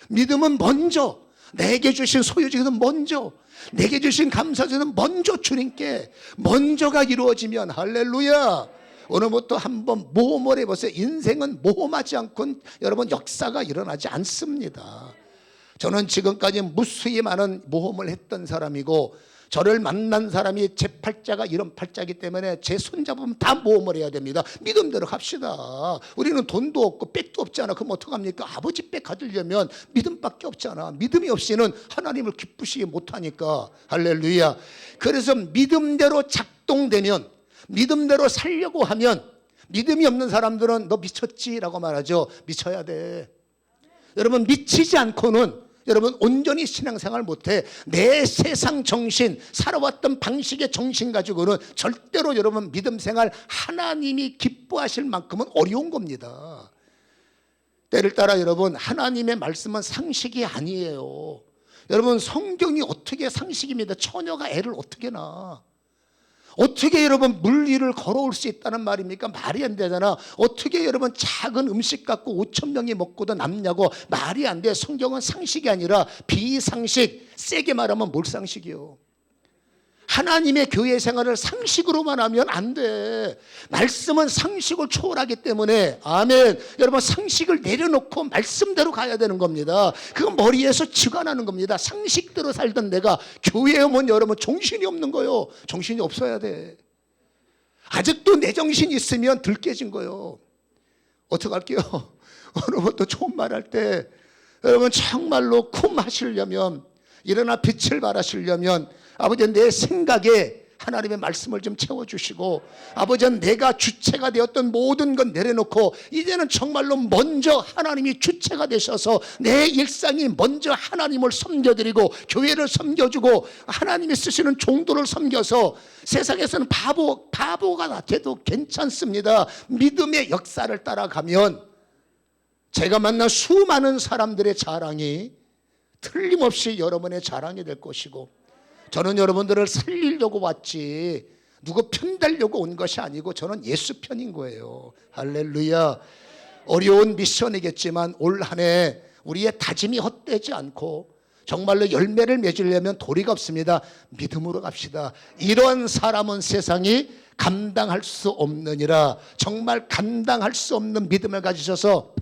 믿음은 먼저, 내게 주신 소유주는 먼저, 내게 주신 감사주는 먼저 주님께 먼저가 이루어지면 할렐루야. 오늘부터 한번 모험을 해보세요. 인생은 모험하지 않고는 여러분 역사가 일어나지 않습니다. 저는 지금까지 무수히 많은 모험을 했던 사람이고 저를 만난 사람이 제 팔자가 이런 팔자이기 때문에 제 손잡으면 다 모험을 해야 됩니다. 믿음대로 갑시다. 우리는 돈도 없고 백도 없잖아. 그럼 어떡합니까? 아버지 백 가지려면 믿음밖에 없잖아. 믿음이 없이는 하나님을 기쁘시게 못하니까. 할렐루야. 그래서 믿음대로 작동되면, 믿음대로 살려고 하면, 믿음이 없는 사람들은 너 미쳤지라고 말하죠. 미쳐야 돼. 여러분 미치지 않고는 여러분 온전히 신앙생활 못해. 내 세상 정신, 살아왔던 방식의 정신 가지고는 절대로 여러분 믿음생활 하나님이 기뻐하실 만큼은 어려운 겁니다. 때를 따라 여러분 하나님의 말씀은 상식이 아니에요. 여러분 성경이 어떻게 상식입니다. 처녀가 애를 어떻게 낳아? 어떻게 여러분 물 위를 걸어올 수 있다는 말입니까? 말이 안 되잖아. 어떻게 여러분 작은 음식 갖고 5,000명이 먹고도 남냐고. 말이 안 돼. 성경은 상식이 아니라 비상식. 세게 말하면 몰상식이요. 하나님의 교회 생활을 상식으로만 하면 안 돼. 말씀은 상식을 초월하기 때문에 아멘. 여러분 상식을 내려놓고 말씀대로 가야 되는 겁니다. 그건 머리에서 쥐가 나는 겁니다. 상식대로 살던 내가 교회에 오면 여러분 정신이 없는 거요. 정신이 없어야 돼. 아직도 내 정신이 있으면 들 깨진 거요. 어떡할게요? 오늘부터 좋은 말 할 때 여러분 정말로 쿰 하시려면, 일어나 빛을 발하시려면 아버지 내 생각에 하나님의 말씀을 좀 채워주시고, 아버지 내가 주체가 되었던 모든 건 내려놓고 이제는 정말로 먼저 하나님이 주체가 되셔서 내 일상이 먼저 하나님을 섬겨드리고 교회를 섬겨주고 하나님이 쓰시는 종도를 섬겨서 세상에서는 바보가 돼도 괜찮습니다. 믿음의 역사를 따라가면 제가 만난 수많은 사람들의 자랑이 틀림없이 여러분의 자랑이 될 것이고, 저는 여러분들을 살리려고 왔지 누구 편달려고 온 것이 아니고 저는 예수 편인 거예요. 할렐루야. 어려운 미션이겠지만 올 한 해 우리의 다짐이 헛되지 않고 정말로 열매를 맺으려면 도리가 없습니다. 믿음으로 갑시다. 이런 사람은 세상이 감당할 수 없느니라. 정말 감당할 수 없는 믿음을 가지셔서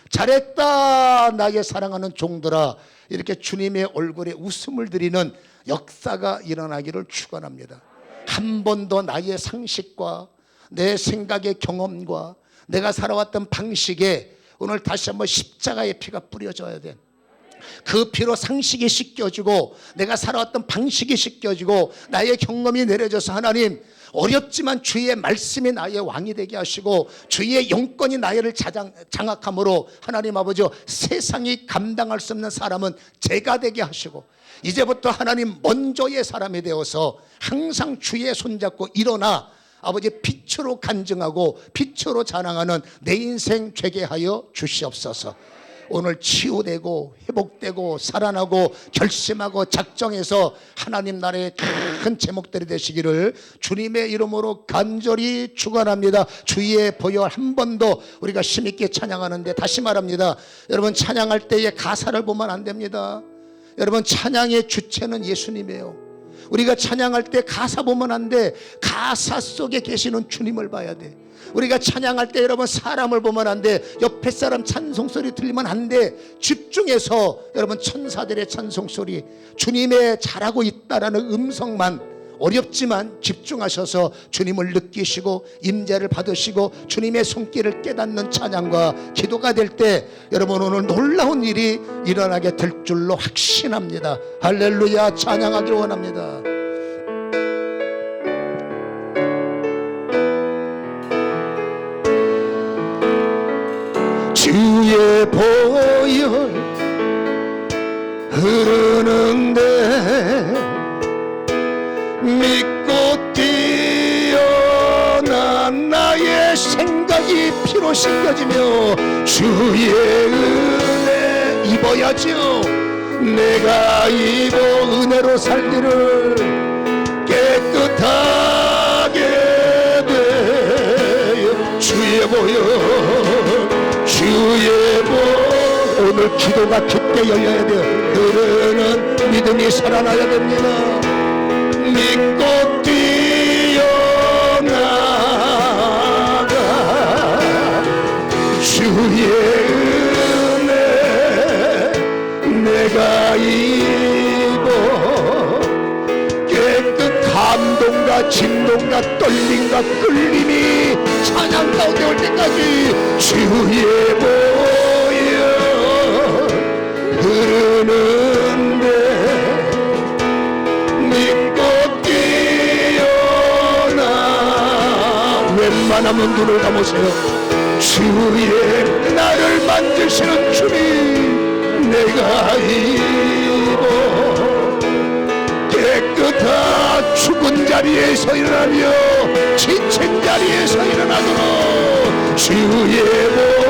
잘했다 나의 사랑하는 종들아, 이렇게 주님의 얼굴에 웃음을 드리는 역사가 일어나기를 축원합니다. 한 번도 나의 상식과 내 생각의 경험과 내가 살아왔던 방식에 오늘 다시 한번 십자가의 피가 뿌려져야 돼. 그 피로 상식이 씻겨지고 내가 살아왔던 방식이 씻겨지고 나의 경험이 내려져서 하나님 어렵지만 주의 말씀이 나의 왕이 되게 하시고 주의 영권이 나를 장악함으로 하나님 아버지 세상이 감당할 수 없는 사람은 제가 되게 하시고 이제부터 하나님 먼저의 사람이 되어서 항상 주의 손잡고 일어나 아버지 빛으로 간증하고 빛으로 자랑하는 내 인생 되게 하여 주시옵소서. 오늘 치유되고 회복되고 살아나고 결심하고 작정해서 하나님 나라의 큰 제목들이 되시기를 주님의 이름으로 간절히 축원합니다. 주의 보혈 한 번 더 우리가 힘있게 찬양하는데 다시 말합니다. 여러분 찬양할 때에 가사를 보면 안 됩니다. 여러분 찬양의 주체는 예수님이에요. 우리가 찬양할 때 가사 보면 안 돼. 가사 속에 계시는 주님을 봐야 돼. 우리가 찬양할 때 여러분 사람을 보면 안 돼. 옆에 사람 찬송 소리 들리면 안 돼. 집중해서 여러분 천사들의 찬송 소리, 주님의 잘하고 있다라는 음성만, 어렵지만 집중하셔서 주님을 느끼시고 임재를 받으시고 주님의 손길을 깨닫는 찬양과 기도가 될 때 여러분 오늘 놀라운 일이 일어나게 될 줄로 확신합니다. 할렐루야. 찬양하기를 원합니다. 주의 보혈 흐르는데 믿고 뛰어난 나의 생각이 피로 씻겨지며 주의 은혜 입어야지요. 내가 입어 은혜로 살기를 깨끗하게 되어 주의 보혈 주의 보혈. 오늘 기도가 깊게 열려야 돼요. 흐르는 믿음이 살아나야 됩니다. 믿고 뛰어나가 주의 은혜 내가 입어 깨끗 감동과 진동과 떨림과 끌림이 찬양 가운데 올 때까지 주의 보혈 흐르는데 웬만하면 눈을 감으세요. 주의 나를 만드시는 주님 내가 입어 깨끗한 죽은 자리에서 일어나며 지친 자리에서 일어나도록 주의 보혈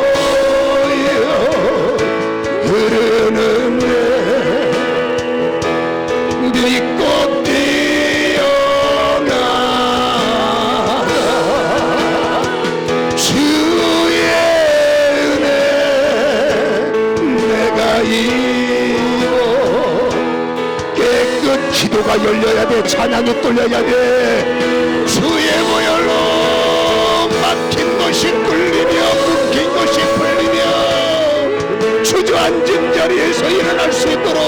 흐르는데 믿고 기도가 열려야 돼. 찬양이 떨려야 돼. 주의 보혈로 막힌 것이 뚫리며 묶인 것이 풀리며 주저앉은 자리에서 일어날 수 있도록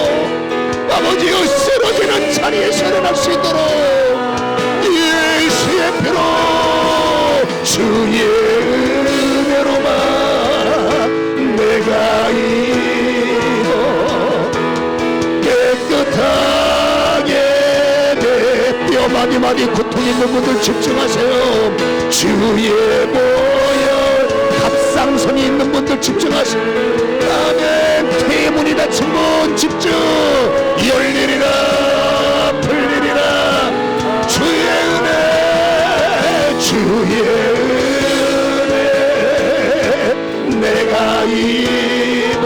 아버지여 쓰러지는 자리에서 일어날 수 있도록 예수의 피로 주의 은혜로만 내가 입어 깨끗한 많이 많이 고통 있는 분들 집중하세요. 주의 보혈 갑상선이 있는 분들 집중하세요. 아멘. 태문이 닫힌 분 집중. 열리리라 풀리리라 주의 은혜 주의 은혜 내가 입어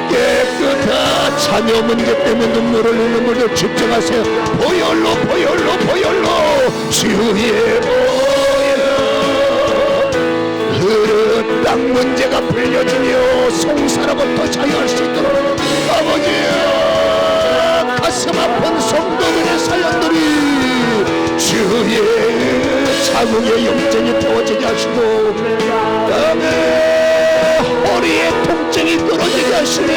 깨끗한 자녀 문제 때문에 눈물을 흘리는 분들 집중하세요. 보혈로 보혈로 보혈로 주의 보혈 흐른 땅 문제가 풀려지며 송사로부터 자유할 수 있도록 아버지여 가슴 아픈 성도들의 사연들이 주의 자궁의 영적이 태워지게 하시고 아멘 허리에 통증이 떨어지게 하시며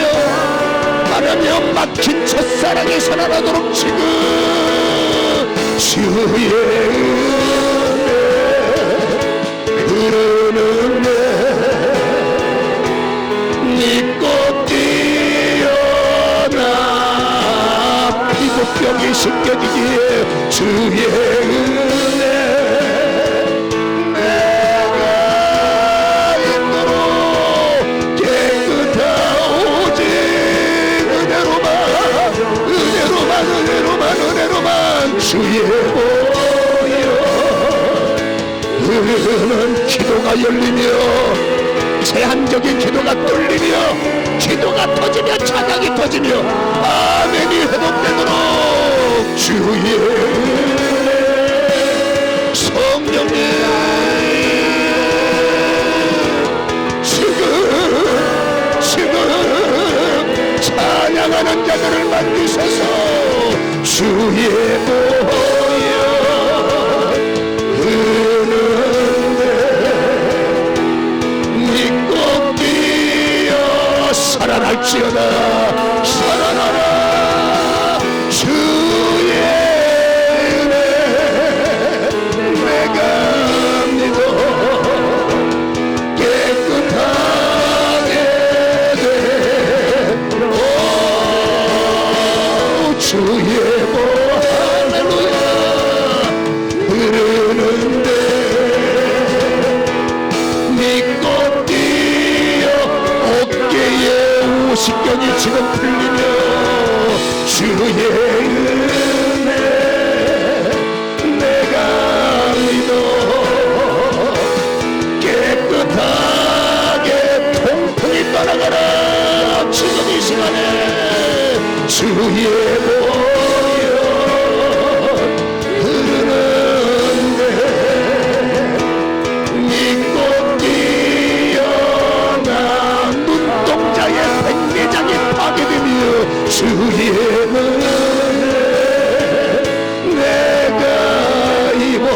말하며 막힌 첫사랑이 살아나도록 지금 주의 은혜 흐르는데 믿고 뛰어나 피부병이 씻겨지기에 주의 은혜 내가 있도록 깨끗한 오직 은혜로만 주의 보혈 흐르는 기도가 열리며 제한적인 기도가 뚫리며 기도가 터지며 찬양이 터지며 아멘이 회복되도록 주의 은혜 성령님 지금 찬양하는 자들을 만드셔서 주의 보혈 흐르는데 믿고 뛰어 살아날지어다 살아나라 주의 은혜 내가 믿어 깨끗하게 되오 주의 할렐루야 흐르는데 믿고 뛰어 어깨에 오십견이 지금 풀리며 주의 은혜 내가 믿어 깨끗하게 통풍이 떠나가라 지금 이 시간에 주의 보혈 흐르는데 믿고 뛰어나 눈동자의 백내장이 파괴되며 주의 은혜 내가 입어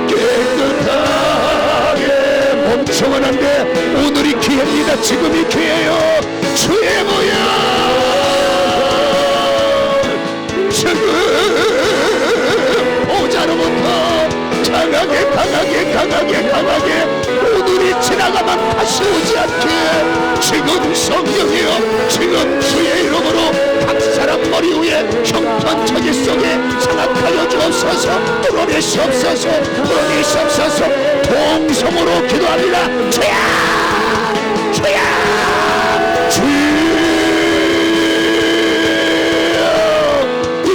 깨끗하게 멈춰만 한데 오늘이 기회입니다 지금이 기회요 주의 보혈 지금 보자로부터 강하게 오늘이 지나가면 다시 오지 않게 지금 성령이여 지금 주의 이름으로 각 사람 머리 위에 형편처지 속에 장악하여 주옵소서 뚫어내시옵소서 동성으로 기도합니다 주야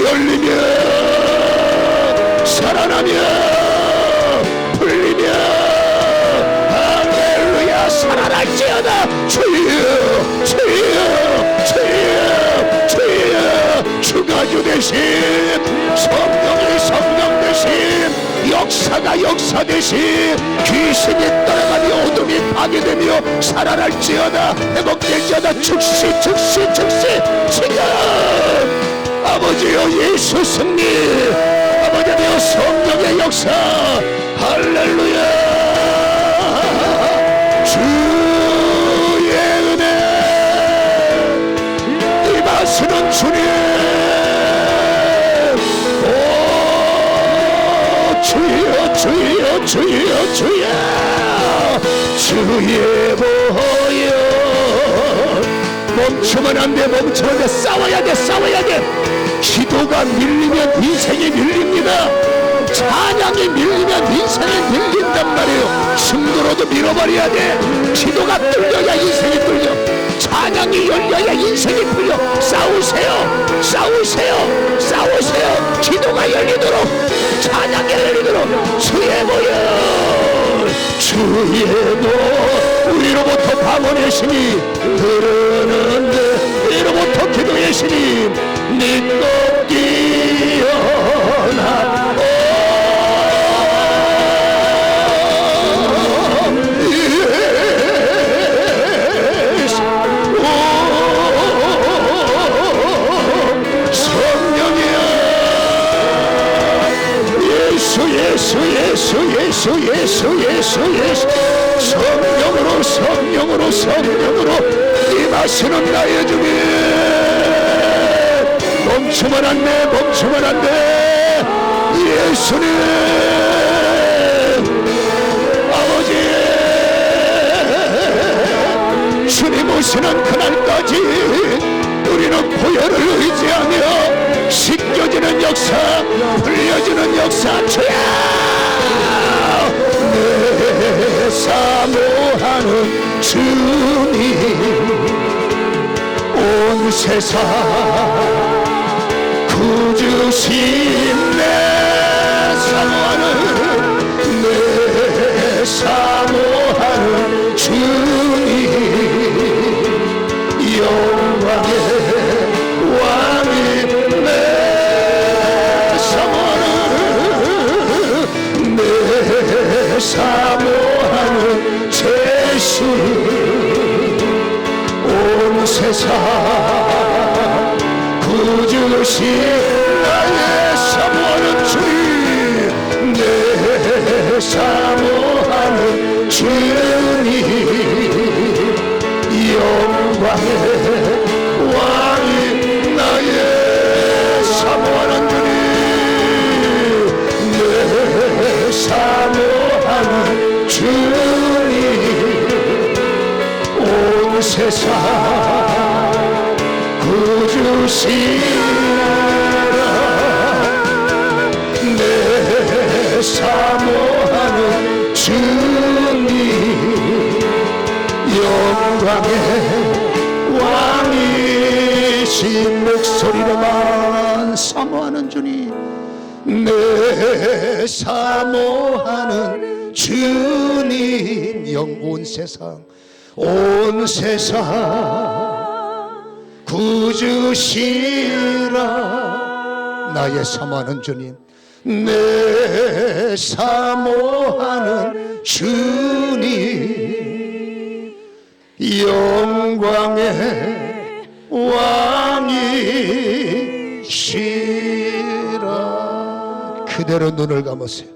열리며 살아나며 풀리며 할렐루야 살아날지어다 주여 주가 주 대신 성령 대신 역사 대신 귀신이 떠나가며 어둠이 파괴되며 살아날지어다 회복될지어다 즉시 지금 아버지여 예수 승리 아버지여 성령의 역사 할렐루야 주의 은혜 임하시는 주님 오 주여 주의 보혈 멈추면 안돼 싸워야 돼 기도가 밀리면 인생이 밀립니다 찬양이 밀리면 인생이 밀린단 말이에요 승도로도 밀어버려야 돼 기도가 뚫려야 인생이 뚫려 찬양이 열려야 인생이 풀려 싸우세요 기도가 열리도록 찬양이 열리도록 주의 보혈 우리로부터 방언의 신이 흐르는데 우리로부터 기도의 신이 믿고 뛰어나 성령으로 임하시는 나의 주님 멈추면 안돼 예수님 아버지 주님 오시는 그날까지 우리는 보혈을 의지하며 씻겨지는 역사 풀려지는 역사 주야 내 사모하는 주님 온 세상 구주신 내 사모하는 주님 영광의 왕이 내 사모하는 예수 온 세상 구주신 나의 사모하는 주님, 내 사모하는 주님, 영광의 왕이 나의 사모하는 주님, 내 사모하는 주님, 온 세상 구주시라. 내 사모하는 주님, 영광의 왕이신 목소리로만 사모하는 주님, 내 사모하는 주님, 영 온 세상 온 세상 구주시라. 나의 사모하는 주님, 내 사모하는 주님, 영광의 왕이시라. 그대로 눈을 감으세요.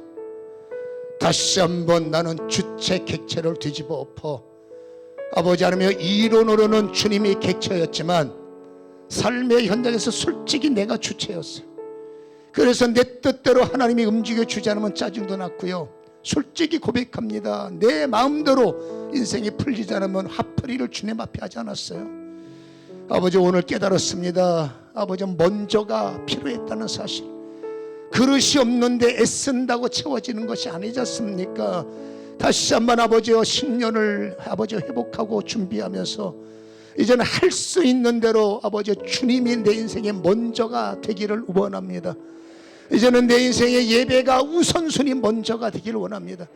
다시 한번 나는 주체 객체를 뒤집어 엎어 아버지 하나님여, 이론으로는 주님이 객체였지만 삶의 현장에서 솔직히 내가 주체였어요. 그래서 내 뜻대로 하나님이 움직여 주지 않으면 짜증도 났고요. 솔직히 고백합니다. 내 마음대로 인생이 풀리지 않으면 화풀이를 주님 앞에 하지 않았어요. 아버지, 오늘 깨달았습니다. 아버지, 먼저가 필요했다는 사실. 그릇이 없는데 애쓴다고 채워지는 것이 아니지 않습니까? 다시 한번 아버지여, 신년을 아버지 회복하고 준비하면서 이제는 할 수 있는 대로 아버지 주님이 내 인생의 먼저가 되기를 원합니다. 이제는 내 인생의 예배가 우선순위 먼저가 되기를 원합니다.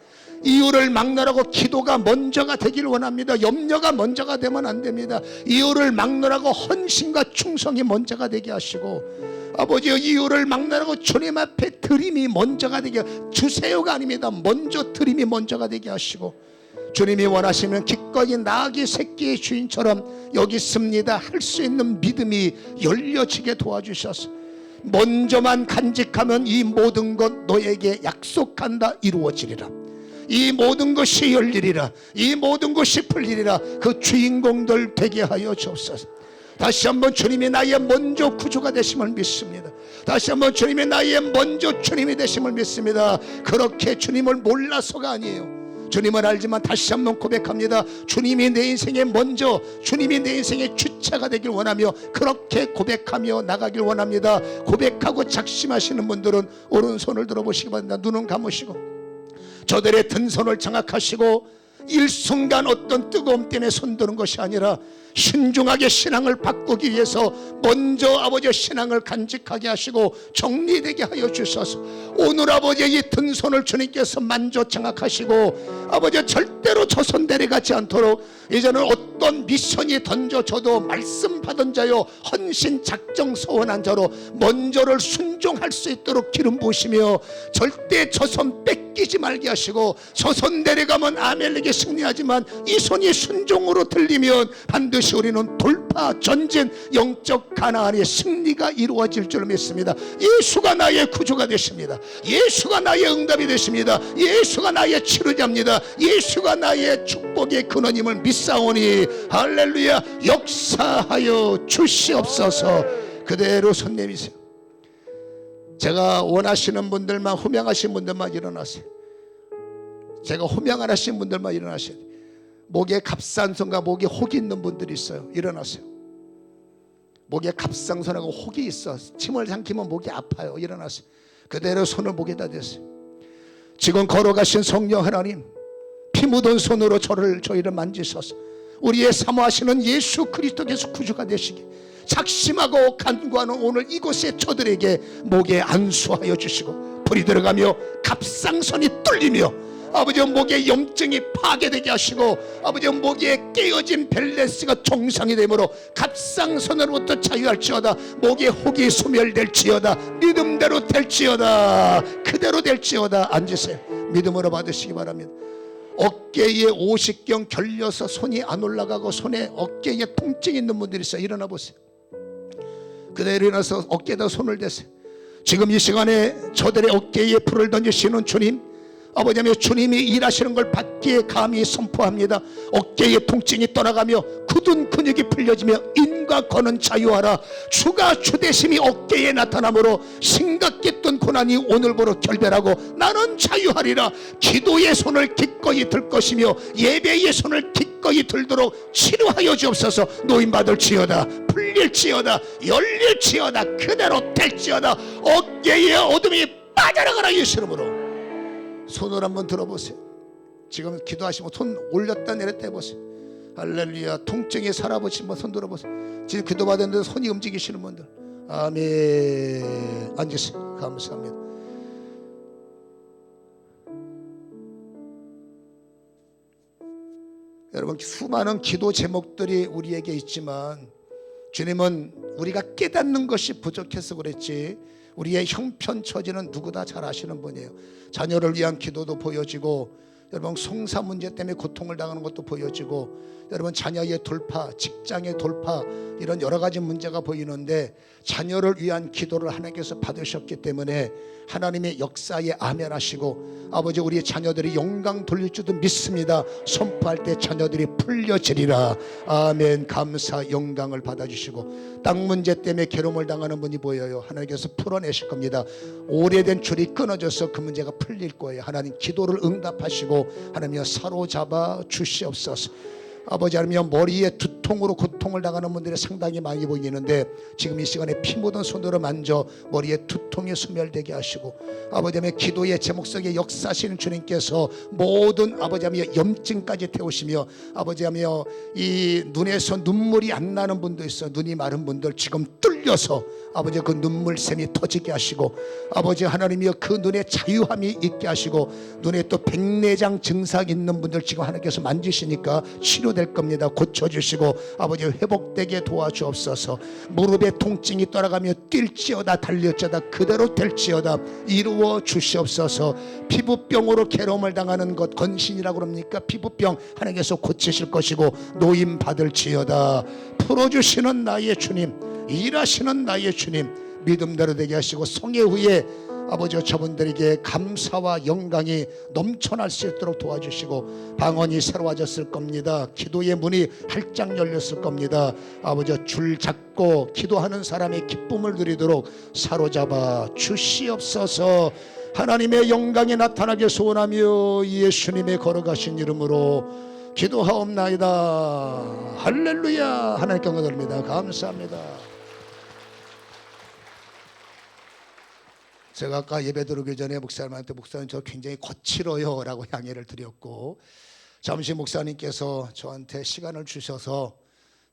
이유를 막론하고 기도가 먼저가 되기를 원합니다. 염려가 먼저가 되면 안 됩니다. 이유를 막론하고 헌신과 충성이 먼저가 되게 하시고, 아버지여, 이유를 막론하고 주님 앞에 드림이 먼저가 되게, 주세요가 아닙니다. 먼저 드림이 먼저가 되게 하시고, 주님이 원하시면 기꺼이 나귀 새끼의 주인처럼 여기 있습니다 할 수 있는 믿음이 열려지게 도와주셔서, 먼저만 간직하면 이 모든 것 너에게 약속한다 이루어지리라. 이 모든 것이 열리리라. 이 모든 것이 풀리리라. 그 주인공들 되게 하여 주옵소서. 다시 한번 주님이 나의 먼저 구주가 되심을 믿습니다. 다시 한번 주님이 나의 먼저 주님이 되심을 믿습니다. 그렇게 주님을 몰라서가 아니에요. 주님을 알지만 다시 한번 고백합니다. 주님이 내 인생의 먼저, 주님이 내 인생의 주체가 되길 원하며 그렇게 고백하며 나가길 원합니다. 고백하고 작심하시는 분들은 오른손을 들어보시기 바랍니다. 눈은 감으시고 저들의 든 손을 장악하시고 일순간 어떤 뜨거움 때문에 손드는 것이 아니라 신중하게 신앙을 바꾸기 위해서 먼저 아버지 신앙을 간직하게 하시고 정리되게 하여 주셔서 오늘 아버지 이 든 손을 주님께서 만져 장악하시고 아버지 절대로 저 손 내려가지 않도록 이제는 어떤 미션이 던져져도 말씀 받은 자요 헌신 작정 서원한 자로 먼저를 순종할 수 있도록 기름 부으시며 절대 저 손 뺏기지 말게 하시고 저 손 내려가면 아멜에게 승리하지만 이 손이 순종으로 들리면 반드시 우리는 돌파 전진 영적 가나안의 승리가 이루어질 줄 믿습니다. 예수가 나의 구주가 되십니다. 예수가 나의 응답이 되십니다. 예수가 나의 치료자입니다. 예수가 나의 축복의 근원임을 믿사오니 할렐루야. 역사하여 주시옵소서. 그대로 손 내미세요. 제가 원하시는 분들만, 호명하신 분들만 일어나세요. 제가 호명 안 하신 분들만 일어나세요. 목에 갑상선과 목에 혹이 있는 분들이 있어요. 일어나세요. 목에 갑상선하고 혹이 있어. 침을 삼키면 목이 아파요. 일어나세요. 그대로 손을 목에다 대세요. 지금 걸어가신 성령 하나님, 피 묻은 손으로 저희를 만지셔서 우리의 사모하시는 예수 그리스도께서 구주가 되시기 작심하고 간구하는 오늘 이곳에 저들에게 목에 안수하여 주시고 불이 들어가며 갑상선이 뚫리며 아버지 목에 염증이 파괴되게 하시고 아버지 목에 깨어진 밸런스가 정상이 되므로 갑상선으로부터 자유할지어다. 목에 혹이 소멸될지어다. 믿음대로 될지어다. 그대로 될지어다. 앉으세요. 믿음으로 받으시기 바랍니다. 어깨에 오십경 결려서 손이 안 올라가고 손에 어깨에 통증이 있는 분들이 있어요. 일어나 보세요. 그대로 일어나서 어깨에다 손을 대세요. 지금 이 시간에 저들의 어깨에 불을 던지시는 주님, 아버지 하나님, 주님이 일하시는 걸 받기에 감히 선포합니다. 어깨의 통증이 떠나가며 굳은 근육이 풀려지며 인과 거는 자유하라. 주가 주되심이 어깨에 나타나므로 심각했던 고난이 오늘부로 결별하고 나는 자유하리라. 기도의 손을 기꺼이 들 것이며 예배의 손을 기꺼이 들도록 치료하여 주옵소서. 노임받을지어다, 풀릴지어다, 열릴지어다, 그대로 될지어다. 어깨의 어둠이 빠져나가라. 예수 이름으로. 손을 한번 들어보세요. 지금 기도하시면 손 올렸다 내렸다 해보세요. 할렐루야. 통증이 사라보신 분 손 들어보세요. 지금 기도 받았는데 손이 움직이시는 분들, 아멘. 앉으세요. 감사합니다. 여러분, 수많은 기도 제목들이 우리에게 있지만 주님은 우리가 깨닫는 것이 부족해서 그랬지, 우리의 형편처지는 누구나 잘 아시는 분이에요. 자녀를 위한 기도도 보여지고, 여러분 송사 문제 때문에 고통을 당하는 것도 보여지고, 여러분 자녀의 돌파, 직장의 돌파, 이런 여러 가지 문제가 보이는데 자녀를 위한 기도를 하나님께서 받으셨기 때문에 하나님의 역사에 아멘하시고, 아버지 우리의 자녀들이 영광 돌릴 줄도 믿습니다. 선포할 때 자녀들이 풀려지리라. 아멘. 감사 영광을 받아주시고, 땅 문제 때문에 괴로움을 당하는 분이 보여요. 하나님께서 풀어내실 겁니다. 오래된 줄이 끊어져서 그 문제가 풀릴 거예요. 하나님 기도를 응답하시고 하나님이여 사로잡아 주시옵소서. 아버지 하나님, 머리에 두통으로 고통을 당하는 분들이 상당히 많이 보이는데 지금 이 시간에 피 묻은 손으로 만져 머리에 두통이 소멸되게 하시고, 아버지 하나님 기도의 제목 속에 역사하시는 주님께서 모든 아버지 하나님 염증까지 태우시며, 아버지 하나님 이 눈에서 눈물이 안 나는 분도 있어. 눈이 마른 분들 지금 뚫려서 아버지 그 눈물샘이 터지게 하시고, 아버지 하나님이여 그 눈에 자유함이 있게 하시고, 눈에 또 백내장 증상 있는 분들 지금 하나님께서 만지시니까 치료될 겁니다. 고쳐주시고 아버지 회복되게 도와주옵소서. 무릎에 통증이 떠나가며 뛸지어다 달릴지어다 그대로 될지어다 이루어 주시옵소서. 피부병으로 괴로움을 당하는 것 건신이라고 그럽니까? 피부병 하나님께서 고치실 것이고 노임 받을지어다. 풀어주시는 나의 주님, 일하시는 나의 주님, 믿음대로 되게 하시고 성회 후에 아버지 저분들에게 감사와 영광이 넘쳐날 수 있도록 도와주시고, 방언이 새로워졌을 겁니다. 기도의 문이 활짝 열렸을 겁니다. 아버지 줄 잡고 기도하는 사람의 기쁨을 누리도록 사로잡아 주시옵소서. 하나님의 영광이 나타나게 소원하며 예수님의 걸어가신 이름으로 기도하옵나이다. 할렐루야. 하나님께 영광 돌립니다. 감사합니다. 제가 아까 예배 들어오기 전에 목사님한테, 목사님 저 굉장히 거칠어요 라고 양해를 드렸고, 잠시 목사님께서 저한테 시간을 주셔서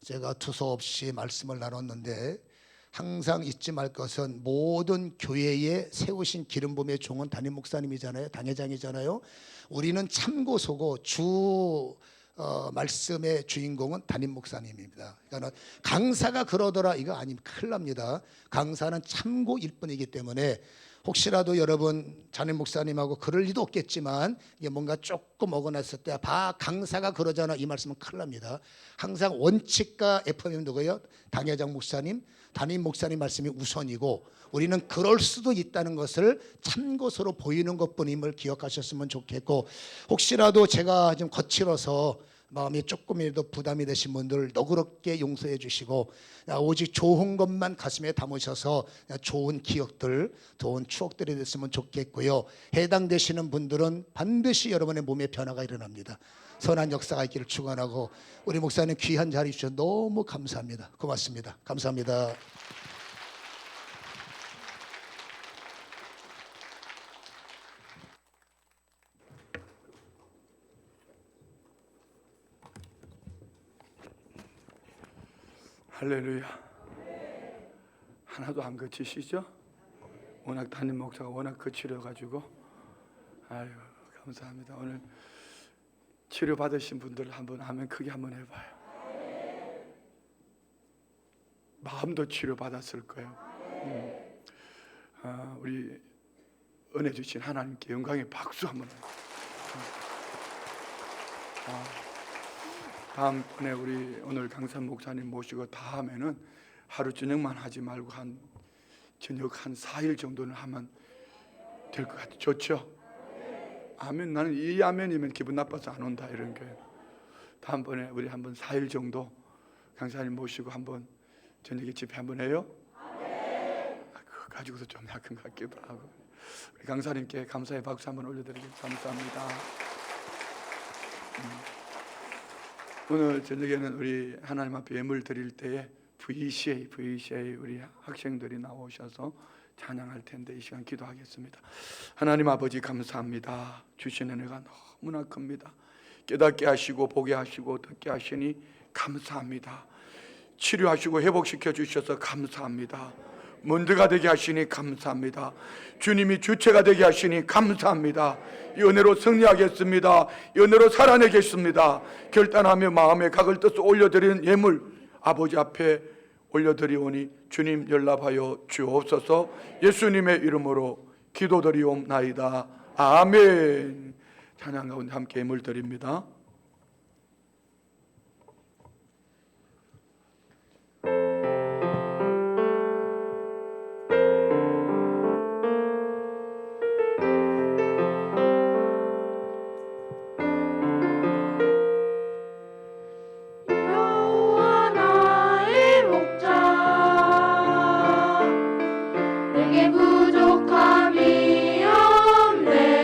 제가 두서없이 말씀을 나눴는데, 항상 잊지 말 것은 모든 교회에 세우신 기름부음의 종은 담임 목사님이잖아요. 당회장이잖아요. 우리는 참고소고 주 말씀의 주인공은 담임 목사님입니다. 그러니까 강사가 그러더라 이거 아니면 큰일 납니다. 강사는 참고일 뿐이기 때문에 혹시라도 여러분 담임 목사님하고 그럴 리도 없겠지만 이게 뭔가 조금 어긋났을 때 봐 강사가 그러잖아 이 말씀은 큰일 납니다. 항상 원칙과 FM이 누구예요? 당회장 목사님, 담임 목사님 말씀이 우선이고, 우리는 그럴 수도 있다는 것을 참고서로 보이는 것뿐임을 기억하셨으면 좋겠고, 혹시라도 제가 좀 거칠어서 마음이 조금이라도 부담이 되신 분들 너그럽게 용서해 주시고, 오직 좋은 것만 가슴에 담으셔서 좋은 기억들, 좋은 추억들이 됐으면 좋겠고요. 해당되시는 분들은 반드시 여러분의 몸에 변화가 일어납니다. 선한 역사가 있기를 축원하고, 우리 목사님 귀한 자리 주셔서 너무 감사합니다. 고맙습니다. 감사합니다. 할렐루야. 하나도 안 거치시죠? 워낙 담임 목사가 워낙 거칠어가지고, 아유 감사합니다. 오늘 치료 받으신 분들 한번 하면 크게 한번 해봐요. 마음도 치료 받았을 거예요. 우리 은혜 주신 하나님께 영광의 박수 한번 해요. 다음번에 우리 오늘 강산 목사님 모시고 다음에는 하루 저녁만 하지 말고 저녁 한 4일 정도는 하면 될 것 같아요. 좋죠? 아멘. 나는 이 아멘이면 기분 나빠서 안 온다 이런 거예요. 다음번에 우리 한번 4일 정도 강사님 모시고 한번 저녁에 집회 한번 해요? 그거 가지고서 좀 약한 것 같기도 하고. 우리 강사님께 감사의 박수 한번 올려드리겠습니다. 감사합니다. 오늘 저녁에는 우리 하나님 앞에 예물 드릴 때에 VCA 우리 학생들이 나오셔서 찬양할 텐데 이 시간 기도하겠습니다. 하나님 아버지 감사합니다. 주신 은혜가 너무나 큽니다. 깨닫게 하시고 보게 하시고 듣게 하시니 감사합니다. 치료하시고 회복시켜 주셔서 감사합니다. 문제가 되게 하시니 감사합니다. 주님이 주체가 되게 하시니 감사합니다. 이 은혜로 승리하겠습니다. 이 은혜로 살아내겠습니다. 결단하며 마음에 각을 떠서 올려드리는 예물 아버지 앞에 올려드리오니 주님 연락하여 주옵소서. 예수님의 이름으로 기도드리옵나이다. 아멘. 찬양 가운데 함께 예물 드립니다. 여호와 나의 목자 내게 부족함이 없네.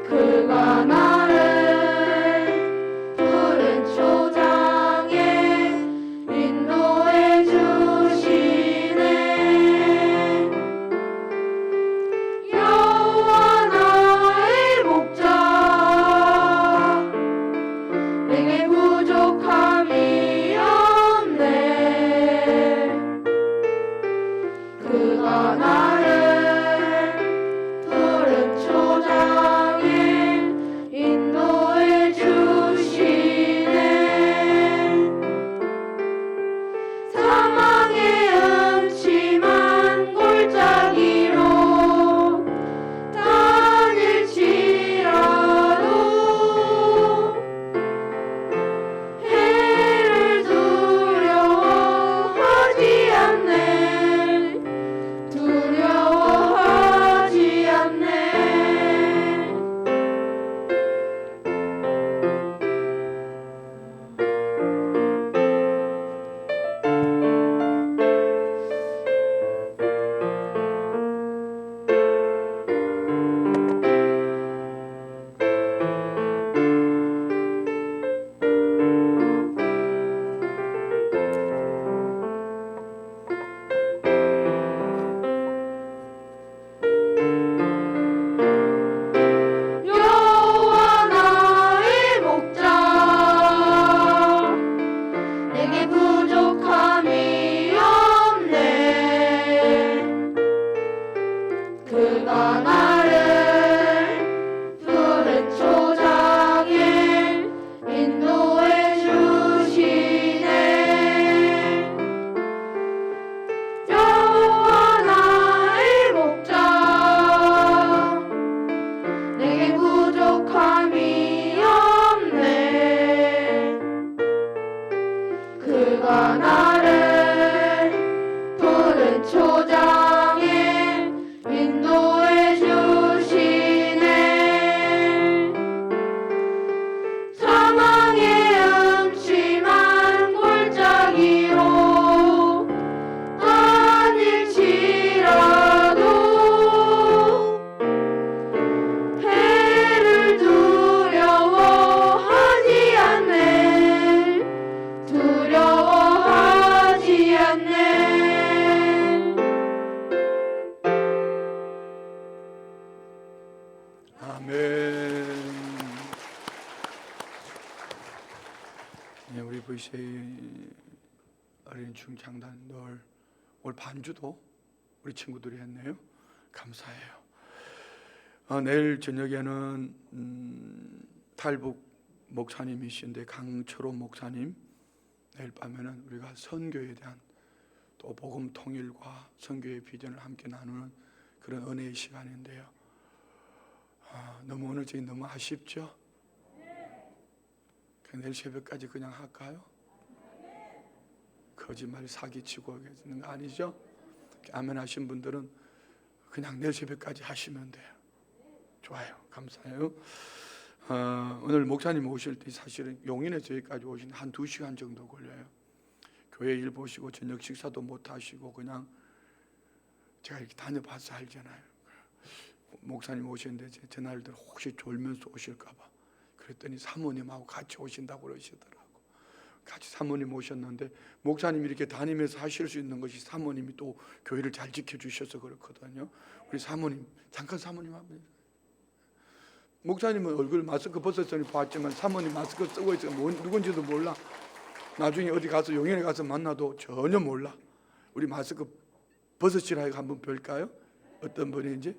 그가 나를 푸른 초장에 인도해 주시네. 여호와 나의 목자 내게 부족함이 없네. 그가 나를 푸른 초장에 인도해 주시네. 사망의 음침한 골짜기로 다닐지라도 해를 두려워하지 않네. 두려워하지 않네. 여호와 나의 목자 내게 부족함이 없네. 그가 나를 푸른 초장에 인도해 주시네. 여호와 나의 목자 내게 부족함이 없네. 그가 나를 푸른 초장에 인도해 주시네. 사망의 음침한 골짜기로 다닐지라도 해를 두려워하지 않네. 두려워하지 않네. 아멘. 네, 우리 VCA 어린 중창단들 올 반주도 우리 친구들이 했네요. 감사해요. 내일 저녁에는 탈북 목사님이신데 강철호 목사님, 내일 밤에는 우리가 선교에 대한 또 복음 통일과 선교의 비전을 함께 나누는 그런 은혜의 시간인데요. 너무 오늘 저희 너무 아쉽죠? 그냥 내일 새벽까지 그냥 할까요? 거짓말 사기치고 계시는 거 아니죠? 아멘 하신 분들은 그냥 내일 새벽까지 하시면 돼요. 좋아요. 감사해요. 오늘 목사님 오실 때 사실은 용인에서 여기까지 오신 한 2시간 정도 걸려요. 교회 일 보시고 저녁 식사도 못 하시고 그냥 제가 이렇게 다녀봐서 알잖아요. 목사님 오시는데 제 전화를 들어 혹시 졸면서 오실까 봐 그랬더니 사모님하고 같이 오신다고 그러시더라고. 같이 사모님 오셨는데 목사님이 이렇게 다니면서 하실 수 있는 것이 사모님이 또 교회를 잘 지켜주셔서 그렇거든요. 우리 사모님 잠깐 사모님 한번. 목사님은 얼굴 마스크 벗었더니 봤지만 사모님 마스크 쓰고 있어서 누군지도 몰라. 나중에 어디 가서 용인에 가서 만나도 전혀 몰라. 우리 마스크 벗으시라 해서 한번 볼까요? 어떤 분인지.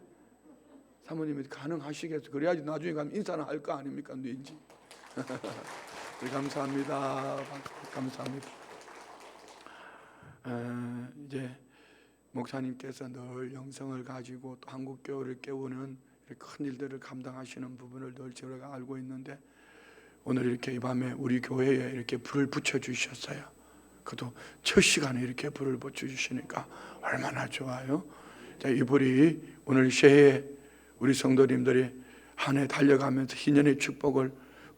사모님이 가능하시겠어. 그래야지 나중에 가면 인사는 할 거 아닙니까? 누인지. 네, 감사합니다. 감사합니다. 이제 목사님께서 늘 영성을 가지고 또 한국 교회를 깨우는 큰 일들을 감당하시는 부분을 늘 제가 알고 있는데 오늘 이렇게 이 밤에 우리 교회에 이렇게 불을 붙여 주셨어요. 그것도 첫 시간에 이렇게 불을 붙여 주시니까 얼마나 좋아요. 자, 이 불이 오늘 새해 우리 성도님들이 한 해 달려가면서 희년의 축복을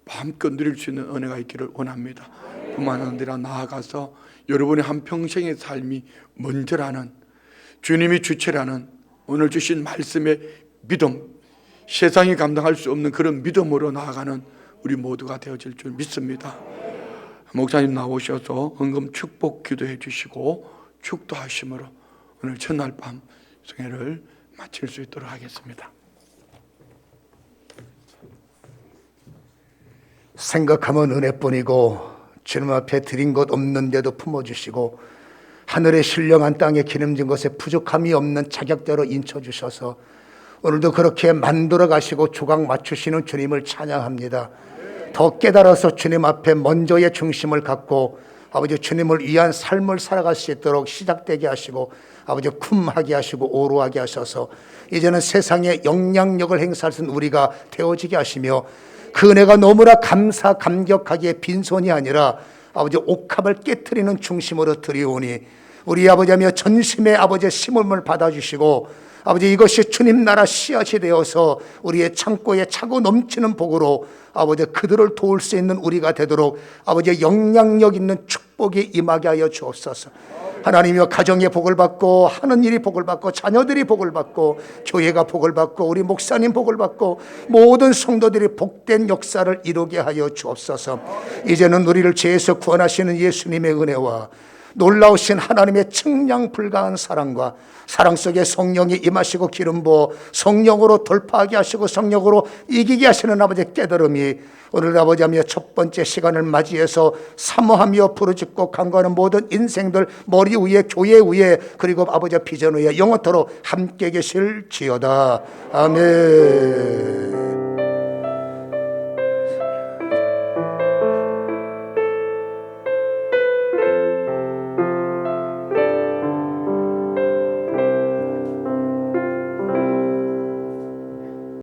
마음껏 누릴 수 있는 은혜가 있기를 원합니다. 뿐만 아니라 나아가서 여러분의 한평생의 삶이 먼저라는 주님이 주체라는 오늘 주신 말씀의 믿음, 세상이 감당할 수 없는 그런 믿음으로 나아가는 우리 모두가 되어질 줄 믿습니다. 목사님 나오셔서 헌금 축복 기도해 주시고 축도하심으로 오늘 첫날 밤 성회를 마칠 수 있도록 하겠습니다. 생각하면 은혜뿐이고 주님 앞에 드린 것 없는데도 품어주시고 하늘의 신령한 땅에 기름진 것에 부족함이 없는 자격대로 인쳐주셔서 오늘도 그렇게 만들어 가시고 조각 맞추시는 주님을 찬양합니다. 더 깨달아서 주님 앞에 먼저의 중심을 갖고 아버지 주님을 위한 삶을 살아갈 수 있도록 시작되게 하시고 아버지 쿰하게 하시고 오로하게 하셔서 이제는 세상에 영향력을 행사할 수 있는 우리가 되어지게 하시며 그 은혜가 너무나 감격하기에 빈손이 아니라 아버지 옥합을 깨트리는 중심으로 드리오니 우리 아버지며 전심의 아버지의 심음을 받아주시고 아버지 이것이 주님 나라 씨앗이 되어서 우리의 창고에 차고 넘치는 복으로 아버지 그들을 도울 수 있는 우리가 되도록 아버지의 영향력 있는 축복이 임하게 하여 주옵소서. 하나님이여 가정의 복을 받고 하는 일이 복을 받고 자녀들이 복을 받고 교회가 복을 받고 우리 목사님 복을 받고 모든 성도들이 복된 역사를 이루게 하여 주옵소서. 이제는 우리를 죄에서 구원하시는 예수님의 은혜와 놀라우신 하나님의 측량 불가한 사랑과 사랑 속에 성령이 임하시고 기름 부어 성령으로 돌파하게 하시고 성령으로 이기게 하시는 아버지의 깨달음이 오늘 아버지하며 첫 번째 시간을 맞이해서 사모하며 부르짖고 간구하는 모든 인생들 머리 위에 교회 위에 그리고 아버지의 비전 위에 영원토록 함께 계실지어다. 아멘.